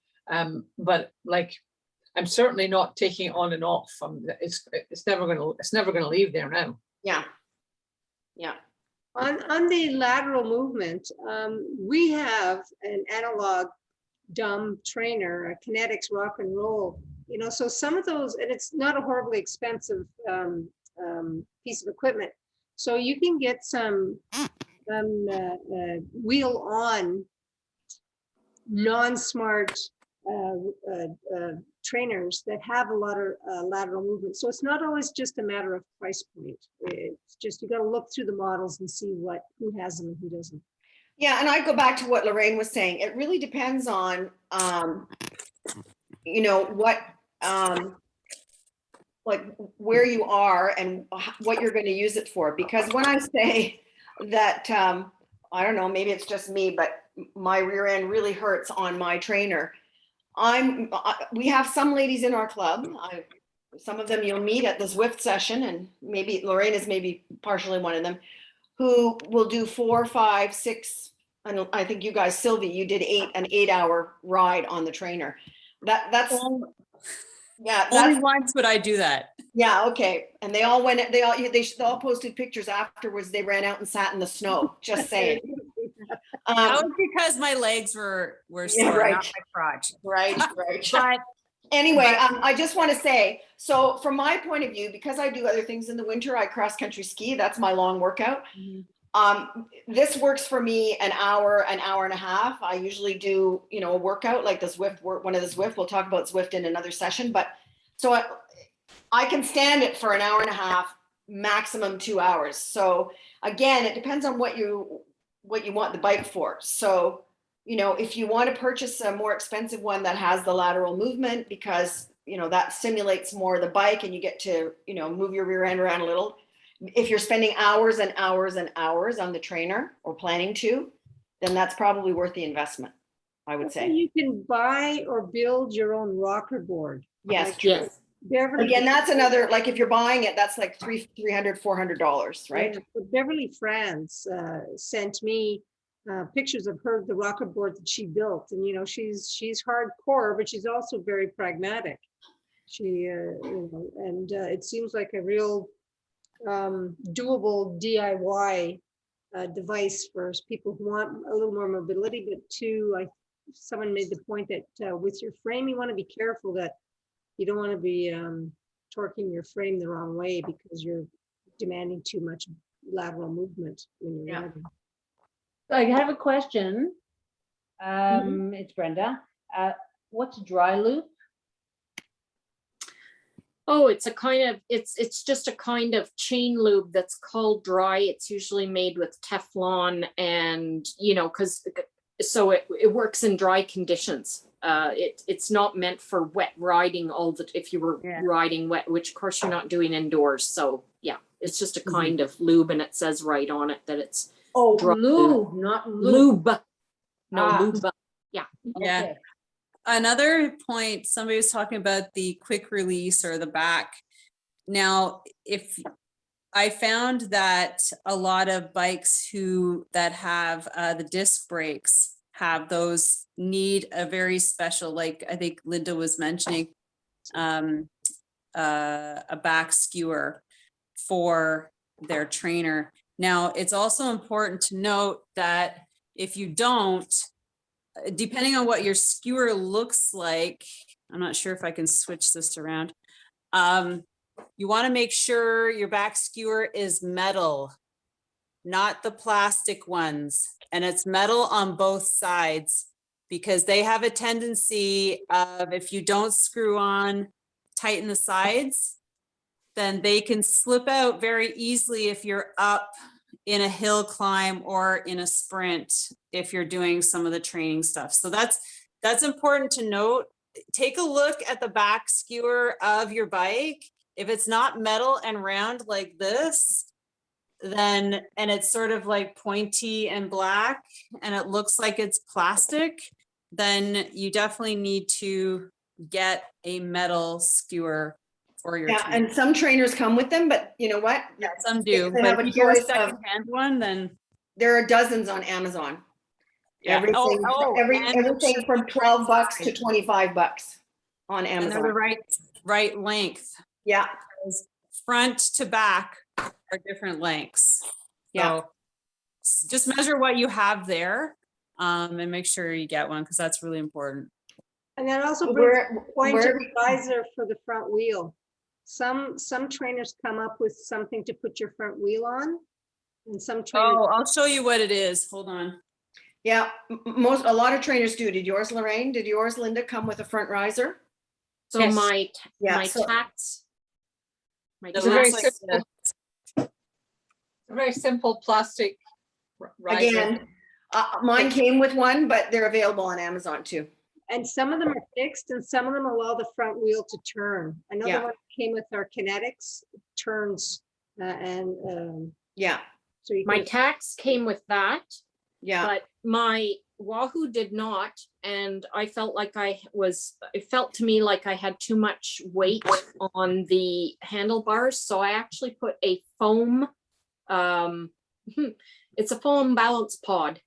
But like, I'm certainly not taking it on and off. It's never gonna leave there now. Yeah. On the lateral movement, we have an analog dumb trainer, a Kinetics rock and roll. So some of those, and it's not a horribly expensive piece of equipment. So you can get some wheel on non-smart trainers that have a lot of lateral movement. So it's not always just a matter of price point. It's just, you got to look through the models and see who has them and who doesn't. Yeah, and I go back to what Lorraine was saying. It really depends on, what, like where you are and what you're going to use it for. Because when I say that, I don't know, maybe it's just me, but my rear end really hurts on my trainer. We have some ladies in our club. Some of them you'll meet at the Zwift session, and maybe Lorraine is maybe partially one of them, who will do 4, 5, 6. And I think you guys, Sylvie, you did an 8-hour ride on the trainer. That's only once would I do that. Yeah, okay. And they all posted pictures afterwards. They ran out and sat in the snow. Just saying. That was because my legs were sore, right. not my crotch. Right. But anyway, I just want to say, so from my point of view, because I do other things in the winter, I cross country ski. That's my long workout. Mm-hmm. This works for me an hour and a half. I usually do, a workout like the Zwift, one of the Zwift. We'll talk about Zwift in another session, but so I can stand it for an hour and a half, maximum 2 hours. So again, it depends on what you want the bike for. So, if you want to purchase a more expensive one that has the lateral movement, because, that stimulates more the bike and you get to, move your rear end around a little. If you're spending hours and hours and hours on the trainer or planning to, then that's probably worth the investment, I would So say. you can buy or build your own rocker board. Yes, Like true. Yes. Beverly. Again, that's another, like if you're buying it, that's like $300, $400, right? Yeah, but Beverly France sent me pictures of her, the rocker board that she built. And, you know, she's hardcore, but she's also very pragmatic. She, you know, and it seems like a real doable DIY device for people who want a little more mobility, but too, someone made the point that with your frame, you want to be careful that you don't want to be torquing your frame the wrong way because you're demanding too much lateral movement when you're riding. So I have a question. It's Brenda. What's dry loop? Oh, it's a kind of, it's just a kind of chain lube that's called dry. It's usually made with Teflon and, you know, so it works in dry conditions. It's not meant for wet riding if you were riding wet, which of course you're not doing indoors. So yeah, it's just a kind of lube, and it says right on it that it's dry Lube, not lube. lube. No, lube. Yeah. Yeah. Okay. Another point, somebody was talking about the quick release or the back. Now, if I found that a lot of bikes that have the disc brakes have those need a very special, like I think Linda was mentioning, a back skewer for their trainer. Now, it's also important to note that if you don't, depending on what your skewer looks like, I'm not sure if I can switch this around. You want to make sure your back skewer is metal, not the plastic ones. And it's metal on both sides because they have a tendency of, if you don't screw on, tighten the sides, then they can slip out very easily if you're up in a hill climb or in a sprint, if you're doing some of the training stuff. So that's important to note. Take a look at the back skewer of your bike. If it's not metal and round like this, then, and it's sort of like pointy and black, and it looks like it's plastic, then you definitely need to get a metal skewer for your trainer. And some trainers come with them, but you know what? Yeah, some do. They But have if a you get a choice of- secondhand one, then There are dozens on Amazon. yeah. Everything, and everything from $12 to $25 on and they're Amazon. the right length. Yeah, Front to back are different lengths. Yeah. So just measure what you have there, and make sure you get one, because that's really important. And that also brings where, pointer riser for the front wheel. Some trainers come up with something to put your front wheel on, and some trainers. Oh, I'll show you what it is. Hold on. yeah, a lot of trainers do. Did yours, Lorraine? Did yours, Linda, come with a front riser? So Yes. my So- tacks. It's a very simple plastic riser. Again, mine came with one, but they're available on Amazon too. And some of them are fixed and some of them allow the front wheel to turn. Another Yeah. one came with our kinetics turns Yeah, so you My can, tacks came with that, yeah. but my Wahoo did not. And I felt like it felt to me like I had too much weight on the handlebars. So I actually put a foam, it's a foam balance pod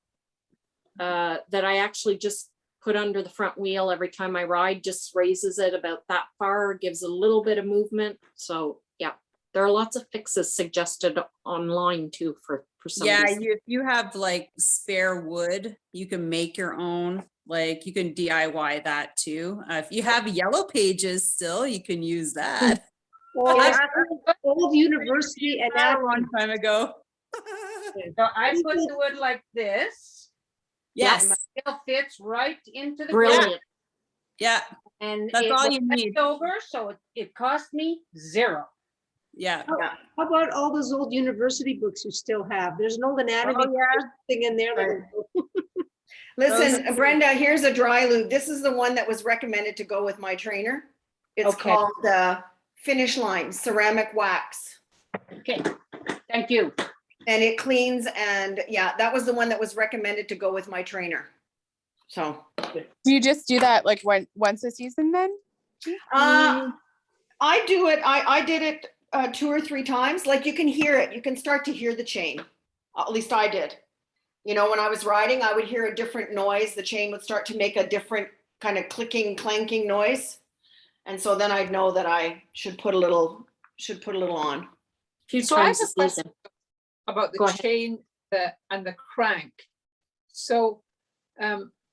that I actually just put under the front wheel every time I ride, just raises it about that far, gives a little bit of movement. So yeah, there are lots of fixes suggested online too for some Yeah, of these. if you have like spare wood, you can make your own. Like you can DIY that too. If you have yellow pages still, you can use that. old university and That a long time ago. So I put the wood like this. Yes. And my wheel fits right into the Brilliant. ground. Yeah. And That's it all was you need. left over, so it cost me $0. Yeah. how about all those old university books you still have? There's an old anatomy thing in there. that- Listen, Brenda, here's a dry lube. This is the one that was recommended to go with my trainer. It's Okay. called the Finish Line Ceramic Wax. Okay, Thank you. and it cleans, and yeah, that was the one that was recommended to go with my trainer. So, Do you just do that like once a season then? I do it, I did it 2 or 3 times. Like, you can hear it, you can start to hear the chain. At least I did. You know, when I was riding, I would hear a different noise. The chain would start to make a different kind of clicking, clanking noise. And so then I'd know that I should put a little on. A few So I have times a a question season. about Go the ahead. chain and the crank. So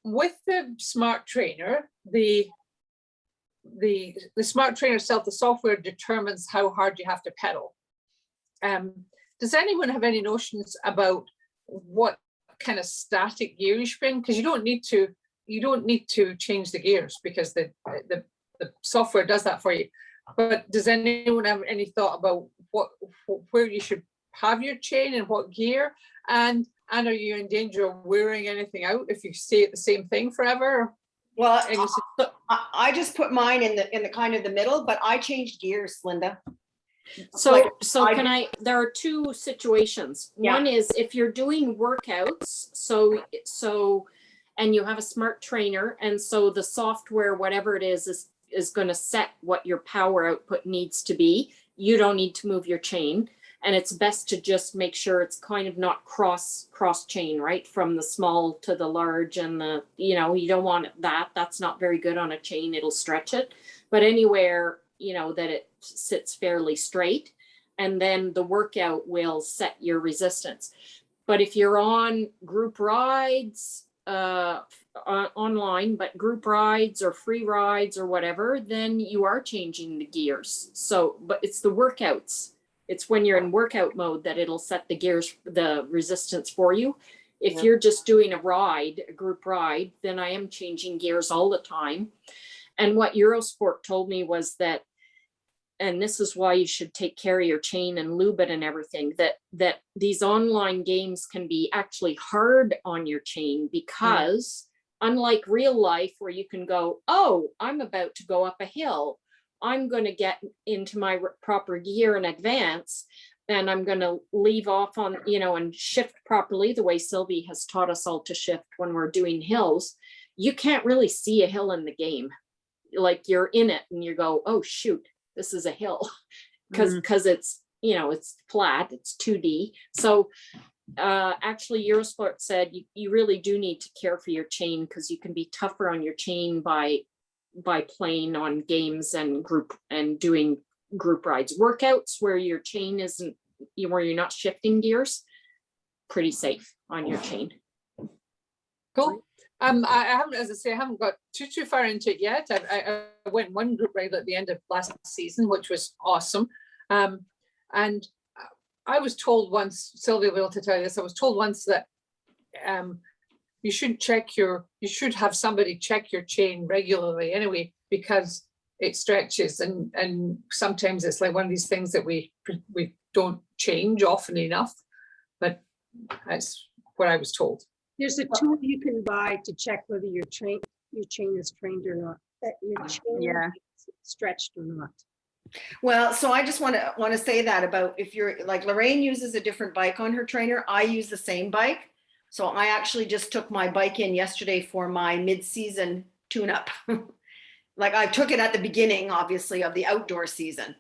with the smart trainer, the smart trainer itself, the software determines how hard you have to pedal. Does anyone have any notions about what kind of static gear you spin? Because you don't need to change the gears, because the software does that for you. But does anyone have any thought about where you should have your chain and what gear? And are you in danger of wearing anything out if you stay at the same thing forever? Well, And you said, I just put mine in the kind of the middle, but I changed gears, Linda. So, Like, there are 2 situations. Yeah. One is if you're doing workouts, and you have a smart trainer, and so the software, whatever it is going to set what your power output needs to be. You don't need to move your chain. And it's best to just make sure it's kind of not cross chain, right? From the small to the large, and you don't want that. That's not very good on a chain. It'll stretch it. But anywhere, that it sits fairly straight, and then the workout will set your resistance. But if you're on group rides, online, but group rides or free rides or whatever, then you are changing the gears. So, but it's the workouts. It's when you're in workout mode that it'll set the gears, the resistance for you. If you're just doing a group ride, then I am changing gears all the time. And what Eurosport told me was that, and this is why you should take care of your chain and lube it and everything, that these online games can be actually hard on your chain, because unlike real life where you can go, oh, I'm about to go up a hill, I'm going to get into my proper gear in advance, and I'm going to leave off on, and shift properly the way Sylvie has taught us all to shift when we're doing hills. You can't really see a hill in the game. Like, you're in it and you go, oh, shoot, this is a hill, because it's, it's flat, it's 2D. So actually Eurosport said you really do need to care for your chain, because you can be tougher on your chain by playing on games and doing group rides. Workouts where your chain isn't, where you're not shifting gears, pretty safe on your chain. cool. I haven't, as I say, I haven't got too far into it yet. I went one group ride at the end of last season, which was awesome. And I was told once, Sylvie will be able to tell you this, I was told once that you should have somebody check your chain regularly anyway, because it stretches, and sometimes it's like one of these things that we don't change often enough, but that's what I was told. There's a tool you can buy to check whether your chain is trained or not, that your chain is stretched or not. Well, so I just want to say that about, if you're like, Lorraine uses a different bike on her trainer. I use the same bike. So I actually just took my bike in yesterday for my mid-season tune-up. Like, I took it at the beginning, obviously, of the outdoor season,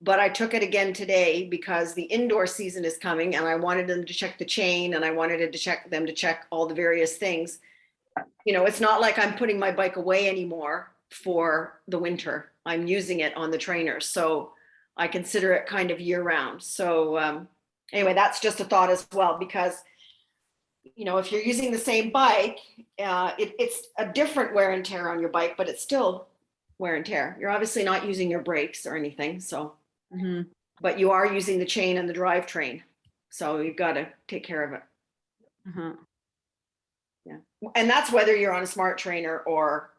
but I took it again today because the indoor season is coming, and I wanted them to check the chain, and I wanted them to check all the various things. It's not like I'm putting my bike away anymore for the winter. I'm using it on the trainer, so I consider it kind of year round. So anyway, that's just a thought as well, because if you're using the same bike, it's a different wear and tear on your bike, but it's still wear and tear. You're obviously not using your brakes or anything, so but you are using the chain and the drivetrain, so you've got to take care of it. Yeah, and that's whether you're on a smart trainer or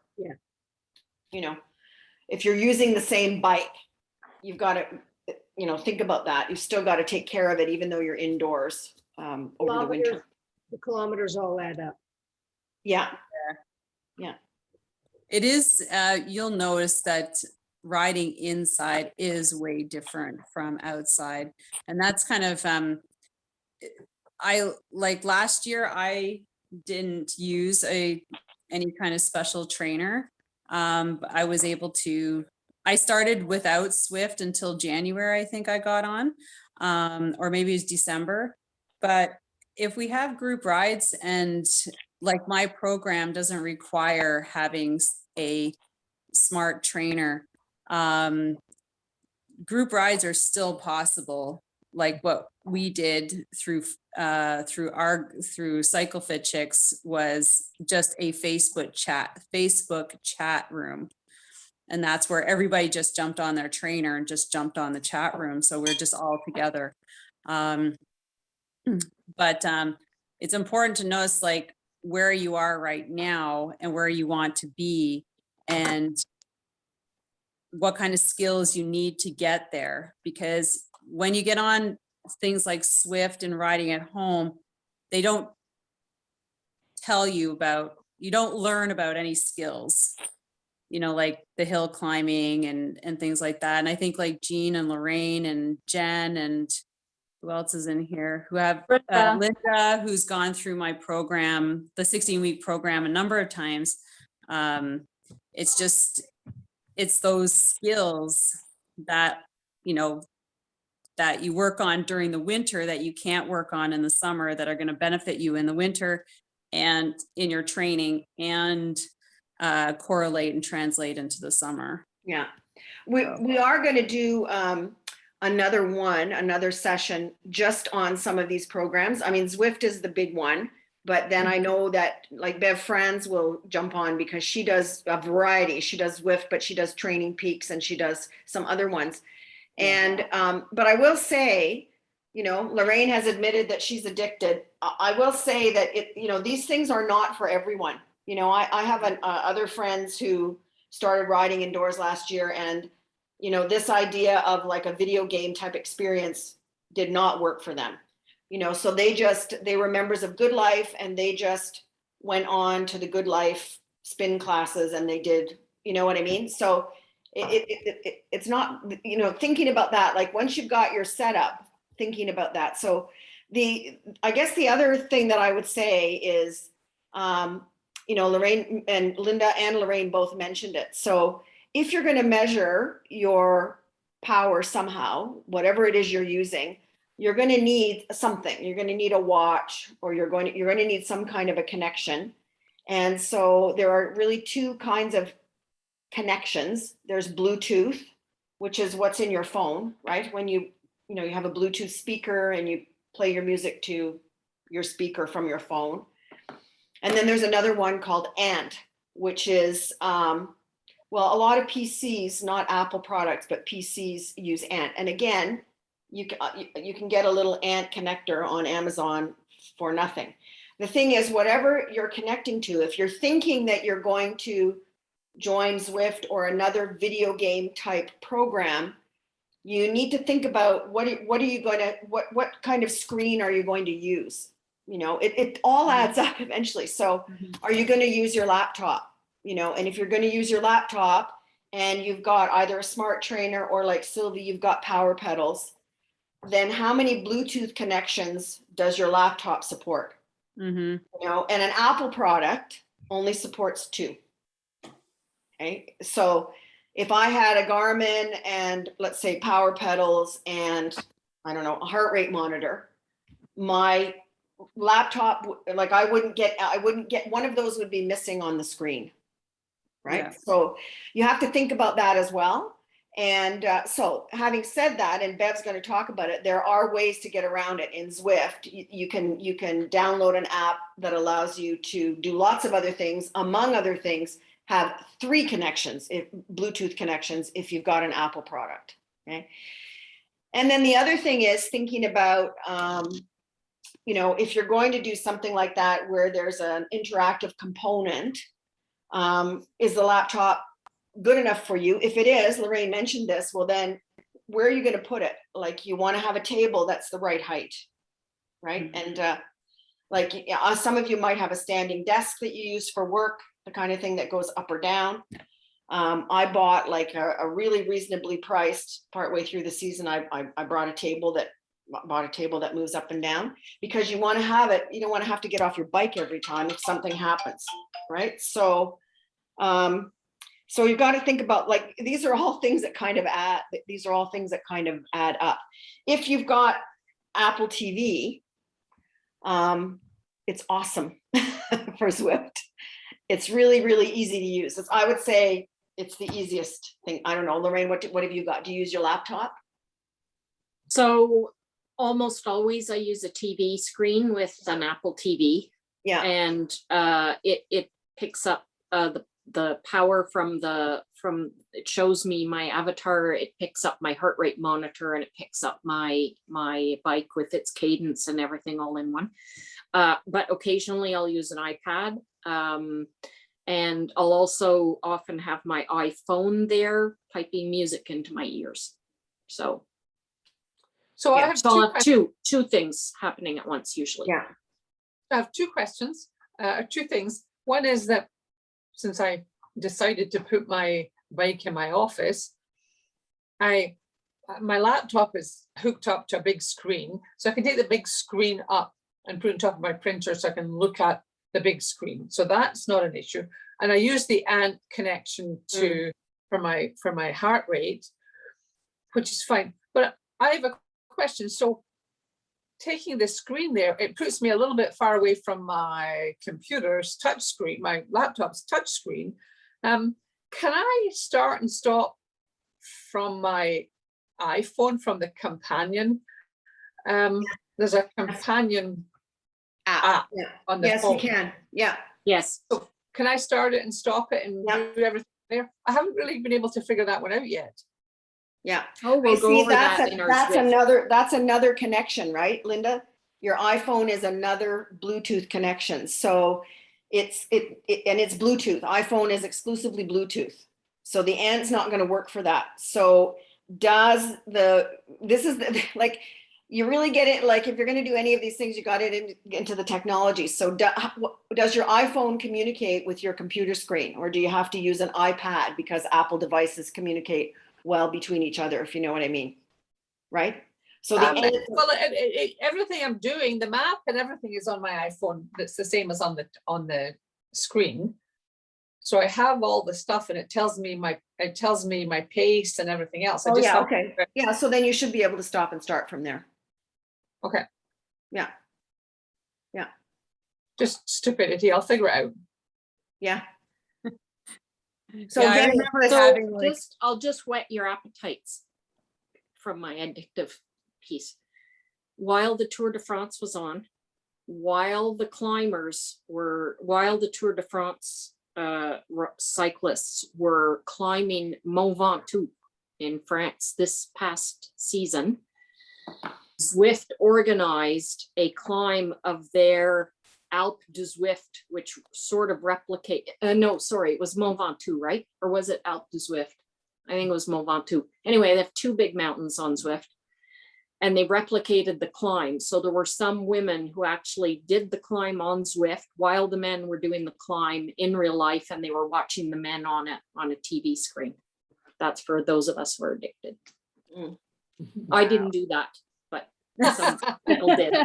if you're using the same bike, you've got to think about that. You've still got to take care of it, even though you're indoors over the winter. The kilometers all add up. Yeah. It is, you'll notice that riding inside is way different from outside. And that's kind of I like last year, I didn't use any kind of special trainer. But I was able to, I started without Zwift until January, I think I got on, or maybe it was December. But if we have group rides, and like my program doesn't require having a smart trainer, group rides are still possible. Like what we did through CycleFitCHICKS was just a Facebook chat room. And that's where everybody just jumped on their trainer and just jumped on the chat room. So we're just all together. But it's important to notice like where you are right now and where you want to be, and what kind of skills you need to get there. Because when you get on things like Zwift and riding at home, they don't tell you about, you don't learn about any skills, you know, like the hill climbing and things like that. And I think like Jean and Lorraine and Jen and who else is in here who have Linda, who's gone through my program, the 16-week program, a number of times. It's those skills that, you know, that you work on during the winter that you can't work on in the summer, that are going to benefit you in the winter and in your training, and correlate and translate into the summer. Yeah, we are going to do another session just on some of these programs. I mean, Zwift is the big one, but then I know that like Bev Franz will jump on because she does a variety. She does Zwift, but she does Training Peaks and she does some other ones. And, but I will say, you know, Lorraine has admitted that she's addicted. I will say that you know, these things are not for everyone. You know, I have other friends who started riding indoors last year, and, you know, this idea of like a video game type experience did not work for them. You know, so they were members of Good Life, and they just went on to the Good Life spin classes, and they did, you know what I mean? So it's not, you know, thinking about that, like once you've got your setup, thinking about that. So I guess the other thing that I would say is, you know, Lorraine and Linda and Lorraine both mentioned it. So if you're going to measure your power somehow, whatever it is you're using, you're going to need something. You're going to need a watch, or you're going to need some kind of a connection. And so there are really two kinds of connections. There's Bluetooth, which is what's in your phone, right? When you have a Bluetooth speaker and you play your music to your speaker from your phone. And then there's another one called Ant, which is, well, a lot of PCs, not Apple products, but PCs use Ant. And again, you can get a little Ant connector on Amazon for nothing. The thing is, whatever you're connecting to, if you're thinking that you're going to join Zwift or another video game type program, you need to think about what kind of screen are you going to use? You know, it all adds up eventually. So are you going to use your laptop? You know, and if you're going to use your laptop and you've got either a smart trainer or like Sylvie, you've got power pedals, then how many Bluetooth connections does your laptop support? You know, and an Apple product only supports 2. Okay, so if I had a Garmin and let's say power pedals and I don't know, a heart rate monitor, my laptop, like I wouldn't get one of those would be missing on the screen, right? Yeah. So you have to think about that as well. And so having said that, and Bev's going to talk about it, there are ways to get around it in Zwift. You can download an app that allows you to do lots of other things, among other things, have 3 connections, Bluetooth connections, if you've got an Apple product, okay? And then the other thing is thinking about, you know, if you're going to do something like that where there's an interactive component, is the laptop good enough for you? If it is, Lorraine mentioned this, well then where are you going to put it? Like you want to have a table that's the right height, right? And like some of you might have a standing desk that you use for work, the kind of thing that goes up or down. I bought like a really reasonably priced, partway through the season, I brought a table that bought a table that moves up and down, because you want to have it, you don't want to have to get off your bike every time if something happens, right? So so you've got to think about, like, these are all things that kind of add up. If you've got Apple TV, it's awesome for Zwift. It's really, really easy to use. I would say it's the easiest thing. I don't know, Lorraine, what have you got? Do you use your laptop? So almost always I use a TV screen with an Apple TV. Yeah. And it picks up the power from it shows me my avatar, it picks up my heart rate monitor, and it picks up my bike with its cadence and everything all in one. But occasionally I'll use an iPad. And I'll also often have my iPhone there piping music into my ears. So I have so I'll have two things happening at once usually. Yeah. I have two questions, two things. One is that since I decided to put my bike in my office, my laptop is hooked up to a big screen. So I can take the big screen up and put it on top of my printer so I can look at the big screen. So that's not an issue. And I use the ANT connection for my heart rate, which is fine. But I have a question. So taking the screen there, it puts me a little bit far away from my computer's touch screen, my laptop's touch screen. Can I start and stop from my iPhone, from the companion? There's a companion app on the phone. Yes, you can. Yeah. Yes. So can I start it and stop it and do everything there? I haven't really been able to figure that one out yet. Yeah. Oh, we'll go over that in our Zwift. That's another connection, right, Linda? Your iPhone is another Bluetooth connection. So it's Bluetooth. iPhone is exclusively Bluetooth. So the ANT's not going to work for that. So you really get it. Like, if you're going to do any of these things, you got it into the technology. So does your iPhone communicate with your computer screen, or do you have to use an iPad, because Apple devices communicate well between each other, if you know what I mean, right? So everything I'm doing, the map and everything is on my iPhone. That's the same as on the screen. So I have all the stuff, and it tells me my pace and everything else. Okay. Yeah, so then you should be able to stop and start from there. Okay. Yeah. Just stupidity. I'll figure it out. Yeah. So Yeah, I again, remember having like, I'll just whet your appetites from my addictive piece. While the Tour de France was on, while the Tour de France cyclists were climbing Mont Ventoux in France this past season, Zwift organized a climb of their Alpe du Zwift, which sort of replicate, it was Mont Ventoux, right? Or was it Alpe du Zwift? I think it was Mont Ventoux. Anyway, they have two big mountains on Zwift, and they replicated the climb. So there were some women who actually did the climb on Zwift while the men were doing the climb in real life, and they were watching the men on a TV screen. That's for those of us who are addicted. I didn't do that, but some people did.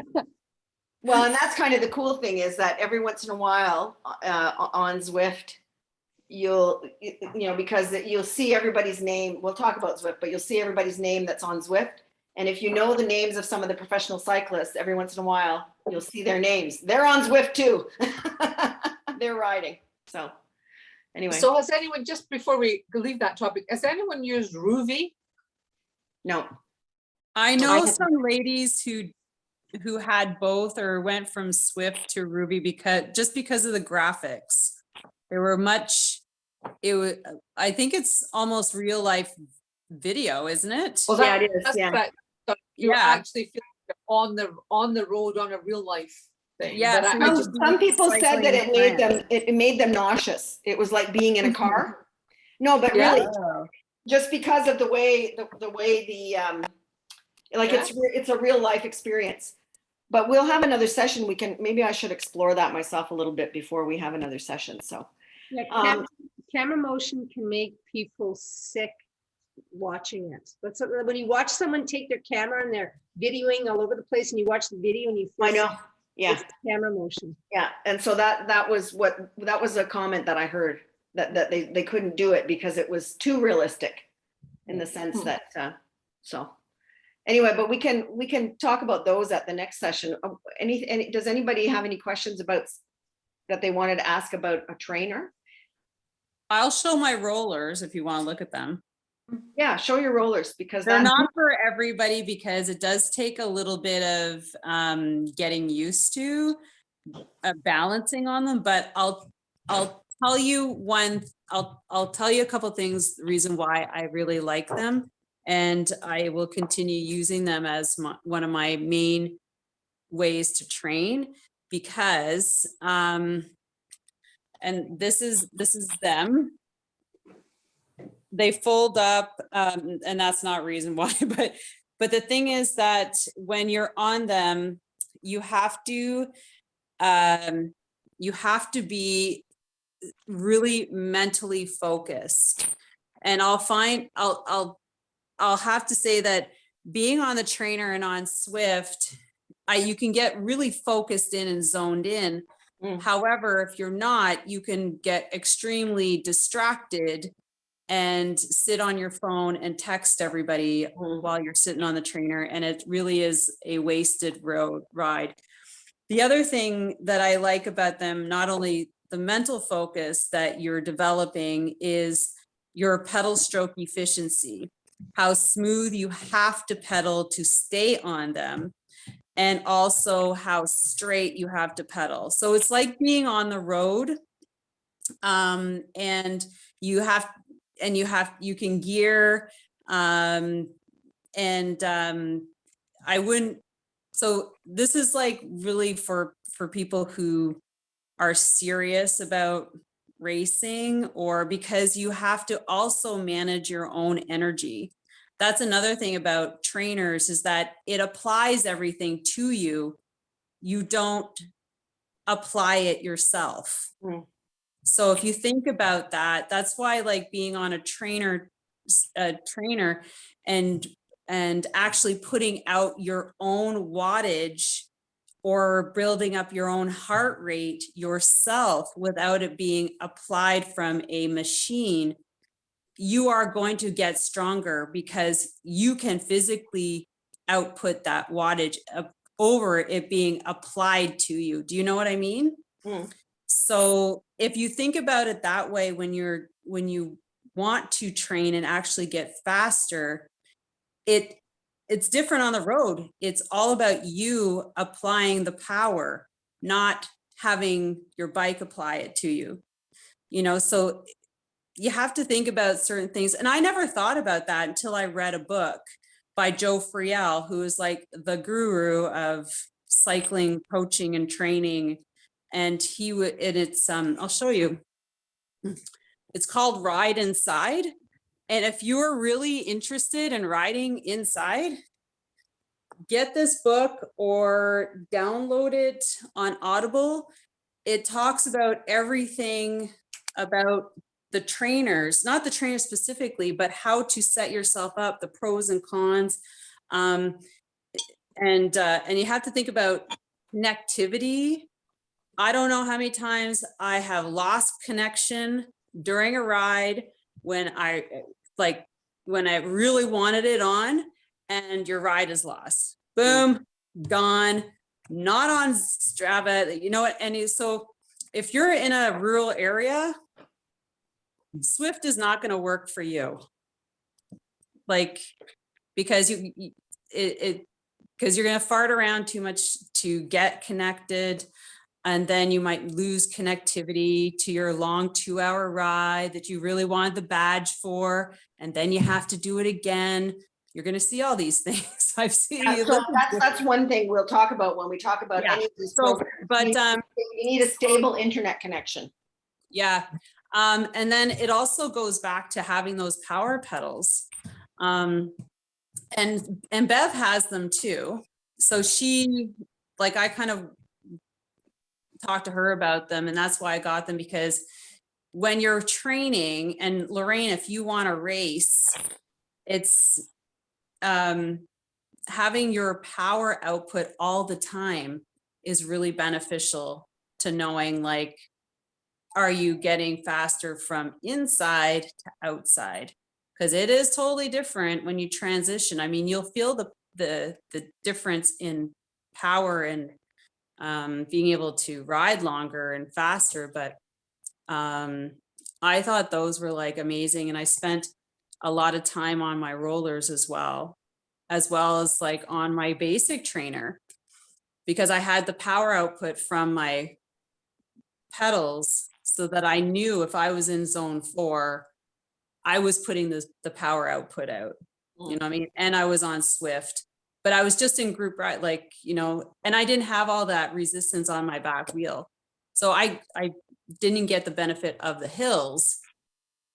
well, and that's kind of the cool thing, is that every once in a while on Zwift, because you'll see everybody's name. We'll talk about Zwift, but you'll see everybody's name that's on Zwift. And if you know the names of some of the professional cyclists, every once in a while, you'll see their names. They're on Zwift too. They're riding. So anyway. So has anyone, just before we leave that topic, has anyone used Ruby? No. I know some ladies who had both, or went from Zwift to Ruby because of the graphics. They were I think it's almost real life video, isn't it? Well, yeah, it is. Yeah. You actually feel on the road on a real life thing. Yeah. Some people said that it made them nauseous. It was like being in a car. No, but really, just because of the way it's a real life experience. But we'll have another session. Maybe I should explore that myself a little bit before we have another session. So yeah, camera motion can make people sick watching it. But so, when you watch someone take their camera and they're videoing all over the place and you watch the video and you feel I know. Yeah. it's camera motion. Yeah. And so that was a comment that I heard, that they couldn't do it because it was too realistic in the sense that, so anyway, but we can talk about those at the next session. Does anybody have any questions about that they wanted to ask about a trainer? I'll show my rollers if you want to look at them. Yeah, show your rollers, because They're not for everybody, because it does take a little bit of getting used to balancing on them. But I'll tell you I'll tell you a couple things, the reason why I really like them, and I will continue using them as one of my main ways to train, because and this is them. They fold up, and that's not reason why, but the thing is that when you're on them, you have to be really mentally focused. And I'll have to say that being on the trainer and on Zwift, you can get really focused in and zoned in. However, if you're not, you can get extremely distracted and sit on your phone and text everybody while you're sitting on the trainer. And it really is a wasted ride. The other thing that I like about them, not only the mental focus that you're developing, is your pedal stroke efficiency, how smooth you have to pedal to stay on them, and also how straight you have to pedal. So it's like being on the road, and you can gear, I wouldn't, so this is like really for people who are serious about racing, or because you have to also manage your own energy. That's another thing about trainers, is that it applies everything to you. You don't apply it yourself. So if you think about that, that's why, like, being on a trainer and actually putting out your own wattage or building up your own heart rate yourself without it being applied from a machine, you are going to get stronger, because you can physically output that wattage over it being applied to you. Do you know what I mean? So if you think about it that way, when you want to train and actually get faster, it's different on the road. It's all about you applying the power, not having your bike apply it to you. So you have to think about certain things. And I never thought about that until I read a book by Joe Friel, who is like the guru of cycling coaching and training. And I'll show you. It's called Ride Inside. And if you're really interested in riding inside, get this book or download it on Audible. It talks about everything about the trainers, not the trainers specifically, but how to set yourself up, the pros and cons. And you have to think about connectivity. I don't know how many times I have lost connection during a ride when I really wanted it on, and your ride is lost. Boom, gone, not on Strava, you know what? And so if you're in a rural area, Zwift is not going to work for you. Because because you're going to fart around too much to get connected. And then you might lose connectivity to your long 2-hour ride that you really wanted the badge for. And then you have to do it again. You're going to see all these things. I've seen. So that's one thing we'll talk about when we talk about any of these programs. But you need a stable internet connection. Yeah. And then it also goes back to having those power pedals. And Bev has them too. So I kind of talked to her about them, and that's why I got them, because when you're training, and Lorraine, if you want to race, it's having your power output all the time is really beneficial to knowing, like, are you getting faster from inside to outside? Because it is totally different when you transition. I mean, you'll feel the difference in power and being able to ride longer and faster. But I thought those were like amazing. And I spent a lot of time on my rollers as well as like on my basic trainer, because I had the power output from my pedals so that I knew if I was in zone 4, I was putting the power output out, you know what I mean? And I was on Zwift, but I was just in group ride, like, you know, and I didn't have all that resistance on my back wheel. So I didn't get the benefit of the hills,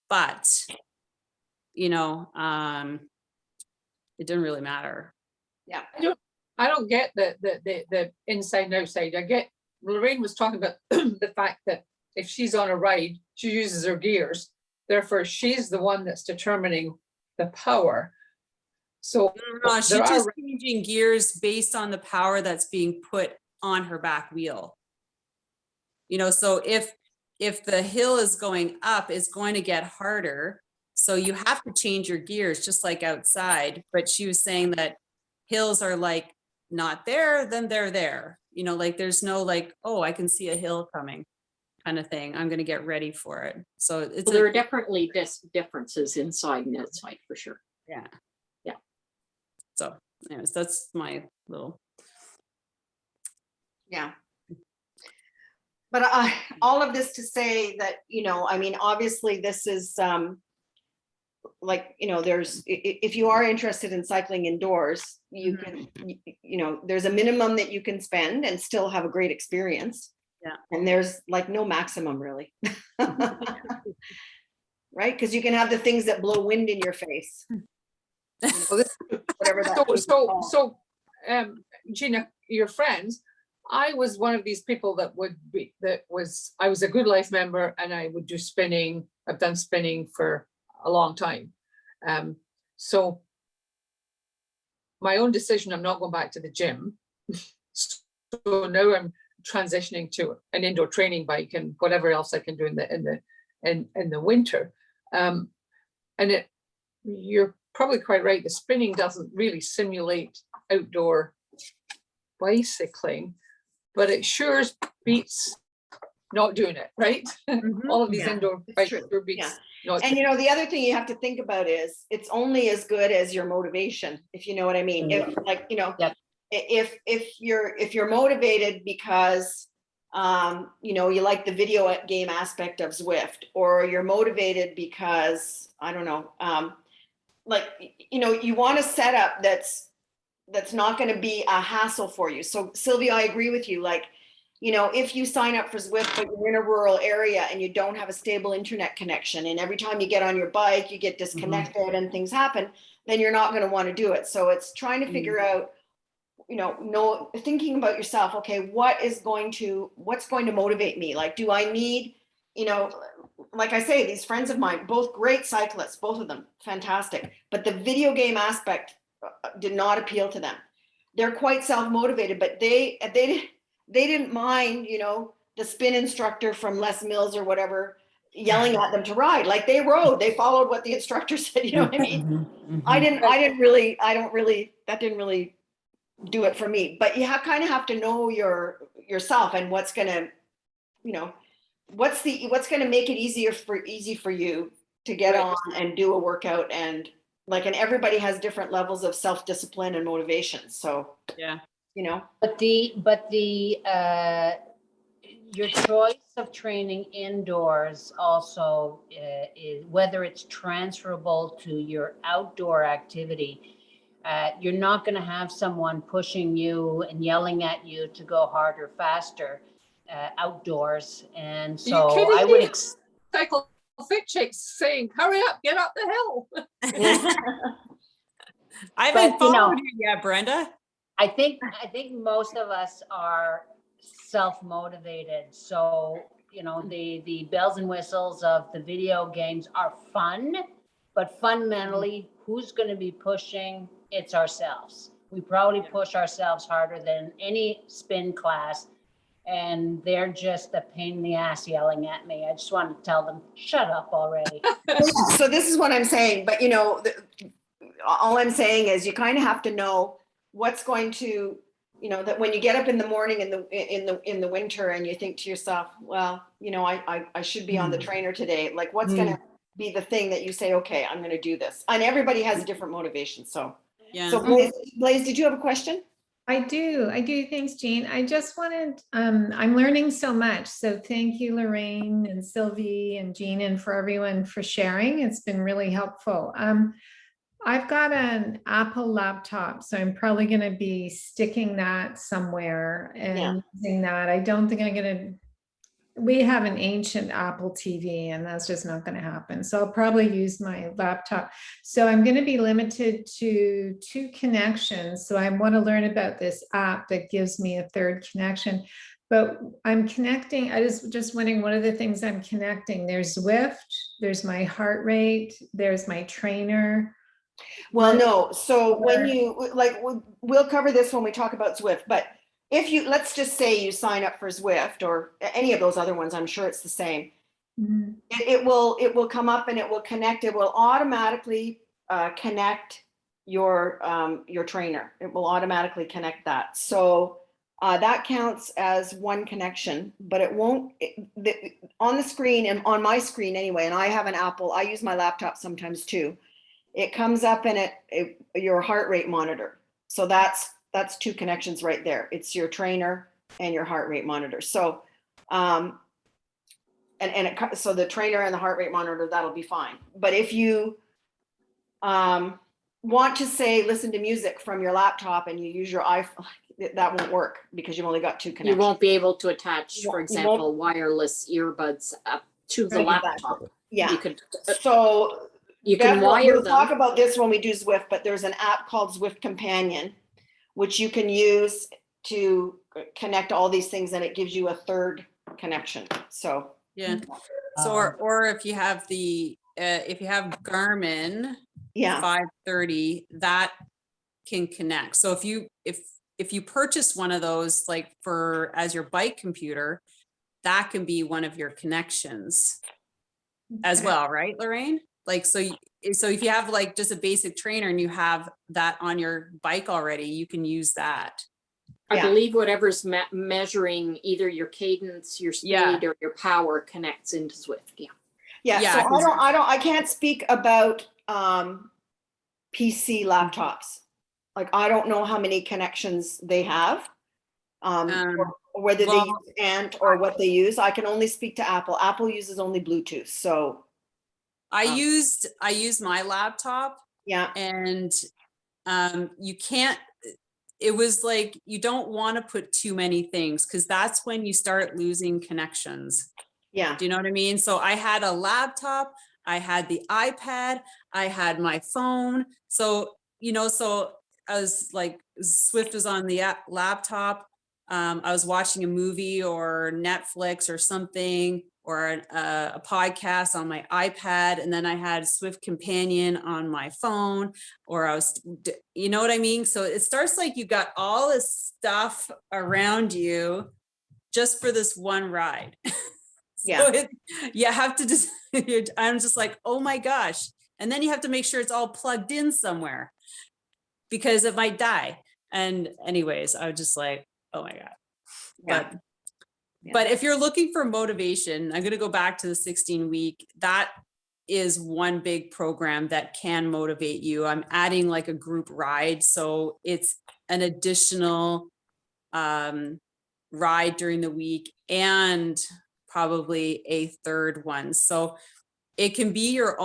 but, you know, it didn't really matter. Yeah. I don't get the inside and outside. I get, Lorraine was talking about the fact that if she's on a ride, she uses her gears. Therefore, she's the one that's determining the power. So She's just changing gears based on the power that's being put on her back wheel. You know, so if the hill is going up, it's going to get harder. So you have to change your gears just like outside. But she was saying that hills are like not there, then they're there. You know, like there's no like, oh, I can see a hill coming kind of thing. I'm going to get ready for it. So it's Well, there are definitely differences inside and outside for sure. Yeah. Yeah. So anyways, that's my little. Yeah. But all of this to say that, you know, I mean, obviously this is like, you know, there's, if you are interested in cycling indoors, you can, you know, there's a minimum that you can spend and still have a great experience. Yeah. And there's like no maximum really. Right? Because you can have the things that blow wind in your face. Whatever that so Gina, your friends, I was one of these people that I was a Good Life member and I would do spinning. I've done spinning for a long time. So my own decision, I'm not going back to the gym. So now I'm transitioning to an indoor training bike and whatever else I can do in the winter. And you're probably quite right. The spinning doesn't really simulate outdoor bicycling, but it sure beats not doing it, right? All of these indoor bikes sure beats. And you know, the other thing you have to think about is it's only as good as your motivation, if you know what I mean. If like, you know, if you're motivated because you know, you like the video game aspect of Zwift, or you're motivated because I don't know, like, you know, you want a setup that's not going to be a hassle for you. So Sylvie, I agree with you. Like, you know, if you sign up for Zwift, but you're in a rural area and you don't have a stable internet connection, and every time you get on your bike, you get disconnected and things happen, then you're not going to want to do it. So it's trying to figure out, you know, thinking about yourself, okay, what's going to motivate me? Like, do I need, you know, like I say, these friends of mine, both great cyclists, both of them, fantastic. But the video game aspect did not appeal to them. They're quite self-motivated, but they didn't mind, you know, the spin instructor from Les Mills or whatever yelling at them to ride. Like they rode, they followed what the instructor said, you know what I mean? That didn't really do it for me. But you kind of have to know yourself and what's gonna, you know, what's gonna make it easy for you to get on and do a workout. And like, and everybody has different levels of self-discipline and motivation. So yeah, you know. But your choice of training indoors also is whether it's transferable to your outdoor activity. You're not going to have someone pushing you and yelling at you to go harder, faster outdoors. And so I would CycleFitCHICKS saying, hurry up, get up the hill. I haven't followed you yet, Brenda. I think most of us are self-motivated. So, you know, the bells and whistles of the video games are fun, But fundamentally, who's going to be pushing? It's ourselves. We probably push ourselves harder than any spin class. And they're just a pain in the ass yelling at me. I just want to tell them, shut up already. So this is what I'm saying, but you know, all I'm saying is you kind of have to know what's going to, you know, that when you get up in the morning in the winter and you think to yourself, well, you know, I should be on the trainer today. Like what's going to be the thing that you say, okay, I'm going to do this. And everybody has a different motivation. So, Yeah. so Blaze, did you have a question? I do. Thanks, Jean. I just wanted, I'm learning so much. So thank you, Lorraine and Sylvie and Jean, and for everyone for sharing. It's been really helpful. I've got an Apple laptop, so I'm probably going to be sticking that somewhere and using that. I don't think I'm going to, we have an ancient Apple TV and that's just not going to happen. So I'll probably use my laptop. So I'm going to be limited to 2 connections. So I want to learn about this app that gives me a 3rd connection. But I'm connecting, I just wondering what are the things I'm connecting? There's Zwift, there's my heart rate, there's my trainer. Well, no. So when you, like, we'll cover this when we talk about Zwift, but if you, let's just say you sign up for Zwift or any of those other ones, I'm sure it's the same. Mm-hmm. It will come up and it will connect. It will automatically connect your trainer. It will automatically connect that. So that counts as 1 connection, but it won't on the screen and on my screen anyway. And I have an Apple. I use my laptop sometimes too. It comes up and your heart rate monitor. So that's 2 connections right there. It's your trainer and your heart rate monitor. So, so the trainer and the heart rate monitor, that'll be fine. But if you want to say, listen to music from your laptop and you use your iPhone, that won't work because you've only got 2 connections. You won't be able to attach, for example, wireless earbuds up to the laptop. Yeah. You could. So you can wire we'll them. talk about this when we do Zwift, but there's an app called Zwift Companion, which you can use to connect all these things, and it gives you a 3rd connection. So yeah. So or if you have the if you have Garmin 530, that can connect. So if you purchase one of those, like as your bike computer, that can be one of your connections as well, right, Lorraine? Like, so if you have like just a basic trainer and you have that on your bike already, you can use that. I believe whatever's measuring either your cadence, your speed, or your power connects into Zwift. Yeah. So I can't speak about PC laptops. Like, I don't know how many connections they have, or whether they use Ant or what they use. I can only speak to Apple. Apple uses only Bluetooth. So I used my laptop. Yeah. And you can't, it was like, you don't want to put too many things because that's when you start losing connections. Yeah. Do you know what I mean? So I had a laptop, I had the iPad, I had my phone. So, you know, so I was like, Zwift was on the laptop. I was watching a movie or Netflix or something, or a podcast on my iPad. And then I had Zwift Companion on my phone, or I was, you know what I mean? So it starts like you got all this stuff around you just for this one ride. So you have to just, I'm just like, oh my gosh. And then you have to make sure it's all plugged in somewhere because it might die. And anyways, I was just like, oh my God. But if you're looking for motivation, I'm going to go back to the 16-week. That is one big program that can motivate you. I'm adding like a group ride. So it's an additional ride during the week and probably a 3rd one. So it can be your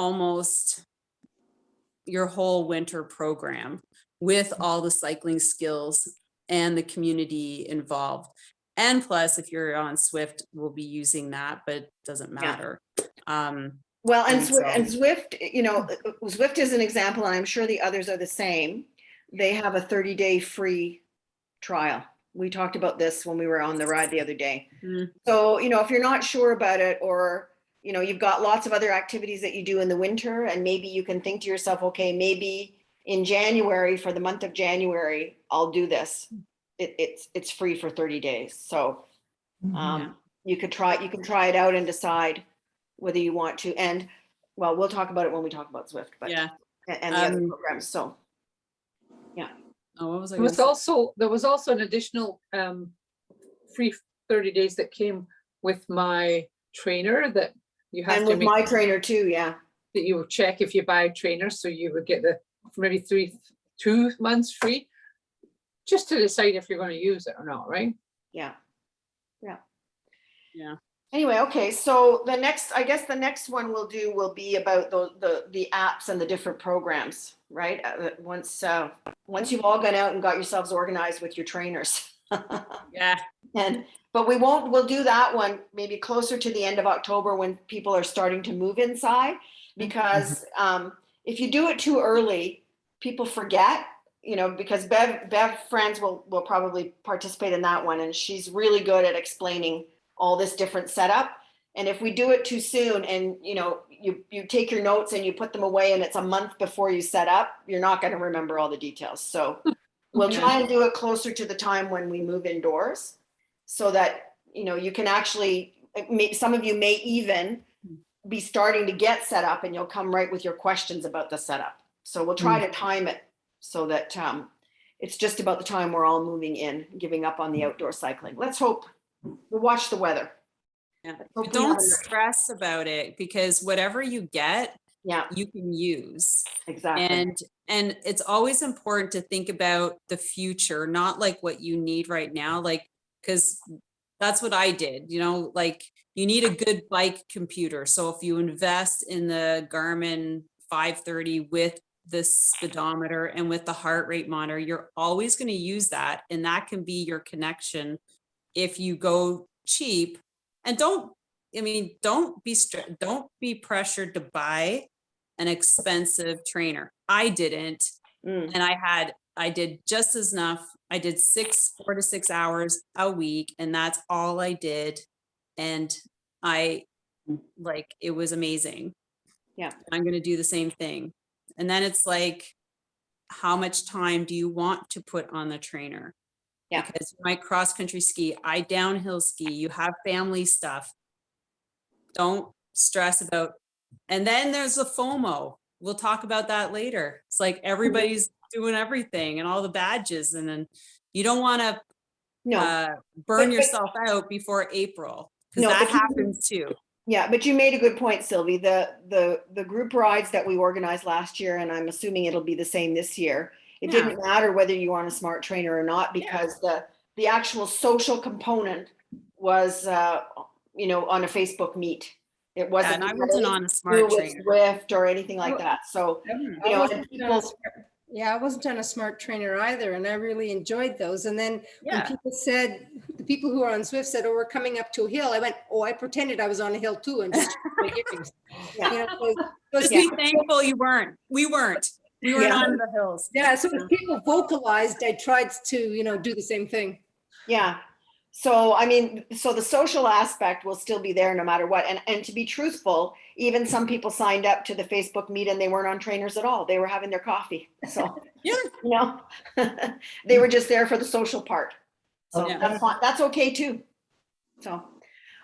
whole winter program with all the cycling skills and the community involved. And plus, if you're on Zwift, we'll be using that, but it doesn't matter. Well, and Zwift, you know, Zwift is an example, and I'm sure the others are the same. They have a 30-day free trial. We talked about this when we were on the ride the other day. So, you know, if you're not sure about it, or you know, you've got lots of other activities that you do in the winter, and maybe you can think to yourself, okay, maybe in January, for the month of January, I'll do this. It's free for 30 days. So you can try it out and decide whether you want to. And well, we'll talk about it when we talk about Zwift, but Yeah. and the other programs. So yeah. Oh, what was I There was gonna say? there was also an additional free 30 days that came with my trainer that you have And to with make my trainer too, yeah. that you will check if you buy a trainer, so you would get the maybe 2 months free, just to decide if you're going to use it or not, right? Yeah. Yeah. Anyway, okay, so I guess the next one we'll do will be about the apps and the different programs, right? Once you've all gone out and got yourselves organized with your trainers. Yeah. But we'll do that one maybe closer to the end of October when people are starting to move inside, because if you do it too early, people forget, you know, because Bev friends will probably participate in that one, and she's really good at explaining all this different setup. And if we do it too soon and, you know, you take your notes and you put them away and it's a month before you set up, you're not going to remember all the details. So we'll try and do it closer to the time when we move indoors, so that, you know, you can actually, some of you may even be starting to get set up and you'll come right with your questions about the setup. So we'll try to time it so that it's just about the time we're all moving in, giving up on the outdoor cycling. Let's hope. We'll watch the weather. Yeah. But don't stress about it, because whatever you get, yeah, you can use. Exactly. And it's always important to think about the future, not like what you need right now, like, because that's what I did, you know, like you need a good bike computer. So if you invest in the Garmin 530 with the speedometer and with the heart rate monitor, you're always going to use that. And that can be your connection if you go cheap. And don't be pressured to buy an expensive trainer. I didn't. And I did just as enough. I did 4 to 6 hours a week, and that's all I did. And it was amazing. Yeah. I'm going to do the same thing. And then it's like, how much time do you want to put on the trainer? Yeah. Because you might cross country ski, I downhill ski, you have family stuff. Don't stress about. And then there's the FOMO. We'll talk about that later. It's like everybody's doing everything and all the badges, and then you don't want to burn yourself out before April, because that happens too. Yeah, but you made a good point, Sylvie. The group rides that we organized last year, and I'm assuming it'll be the same this year. It didn't matter whether you were on a smart trainer or not, because the actual social component was, you know, on a Facebook meet. It wasn't. And I wasn't on a smart trainer, Zwift or anything like that. So you know, I wasn't on a smart trainer either, and I really enjoyed those. And then when people said, the people who are on Zwift said, "Oh, we're coming up to a hill," I went, "Oh, I pretended I was on a hill too," and just my earrings. You know, just be thankful you weren't. We weren't on the hills. Yeah, so when people vocalized, I tried to, you know, do the same thing. Yeah. So, I mean, so the social aspect will still be there no matter what. And to be truthful, even some people signed up to the Facebook meet and they weren't on trainers at all. They were having their coffee. So, you know, they were just there for the social part. So that's fine. That's okay too. So,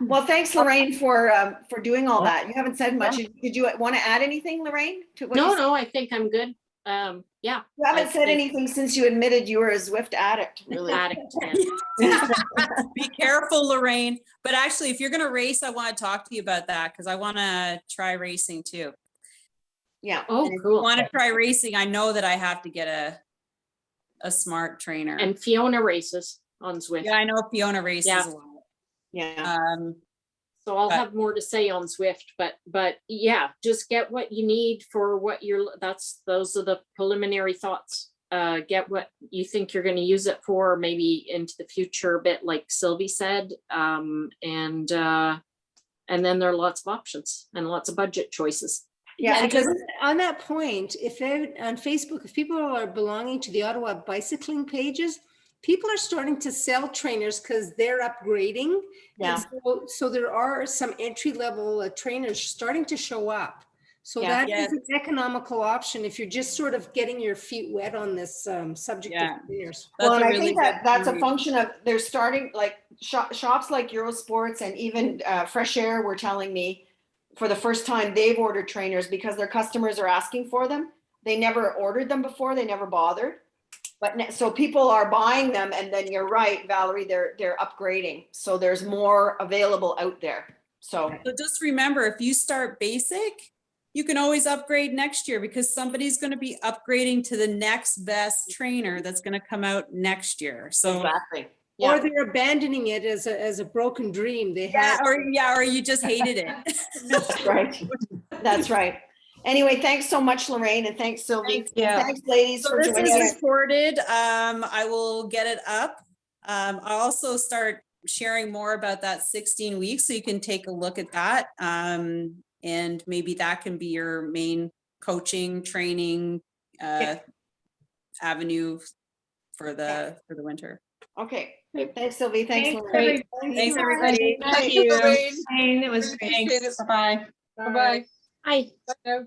well, thanks, Lorraine, for doing all that. You haven't said much. Did you want to add anything, Lorraine? To what No, I think I'm good. Yeah. You haven't said anything since you admitted you were a Zwift addict, really. Be careful, Lorraine. But actually, if you're going to race, I want to talk to you about that, because I want to try racing too. Yeah. Oh, and cool. If you want to try racing, I know that I have to get a smart trainer. And Fiona races on Zwift. Yeah, I know Fiona races a lot. Yeah. So I'll have more to say on Zwift, but yeah, just get what you need for what those are the preliminary thoughts. Get what you think you're going to use it for, maybe into the future a bit, like Sylvie said. And then there are lots of options and lots of budget choices. Yeah, because on that point, on Facebook, if people are belonging to the Ottawa bicycling pages, people are starting to sell trainers because they're upgrading. Yeah. And so there are some entry level trainers starting to show up. So Yeah. that is an economical option if you're just sort of getting your feet wet on this subject Yeah. of trainers. That's Well, and a I really think that good that's a point. function of, they're starting, like shops like Eurosports and even Fresh Air were telling me for the first time they've ordered trainers because their customers are asking for them. They never ordered them before, they never bothered. But so people are buying them, and then you're right, Valerie, they're upgrading. So there's more available out there. So So just remember, if you start basic, you can always upgrade next year because somebody's going to be upgrading to the next best trainer that's going to come out next year. So exactly. Or Yeah. they're abandoning it as a broken dream. They have. or you just hated it. That's right. That's right. Anyway, thanks so much, Lorraine, and thanks, Sylvie. Thank you. Thanks, ladies, So for this joining is us. recorded. I will get it up. I'll also start sharing more about that 16 weeks so you can take a look at that. And maybe that can be your main coaching, training avenue for the winter. Okay. Thanks, Sylvie. Thanks, Thanks, Lorraine. Thanks, everybody. Thank you, Lorraine. It was Really great. appreciate it. Bye-bye. Bye-bye. Hi. Bye now.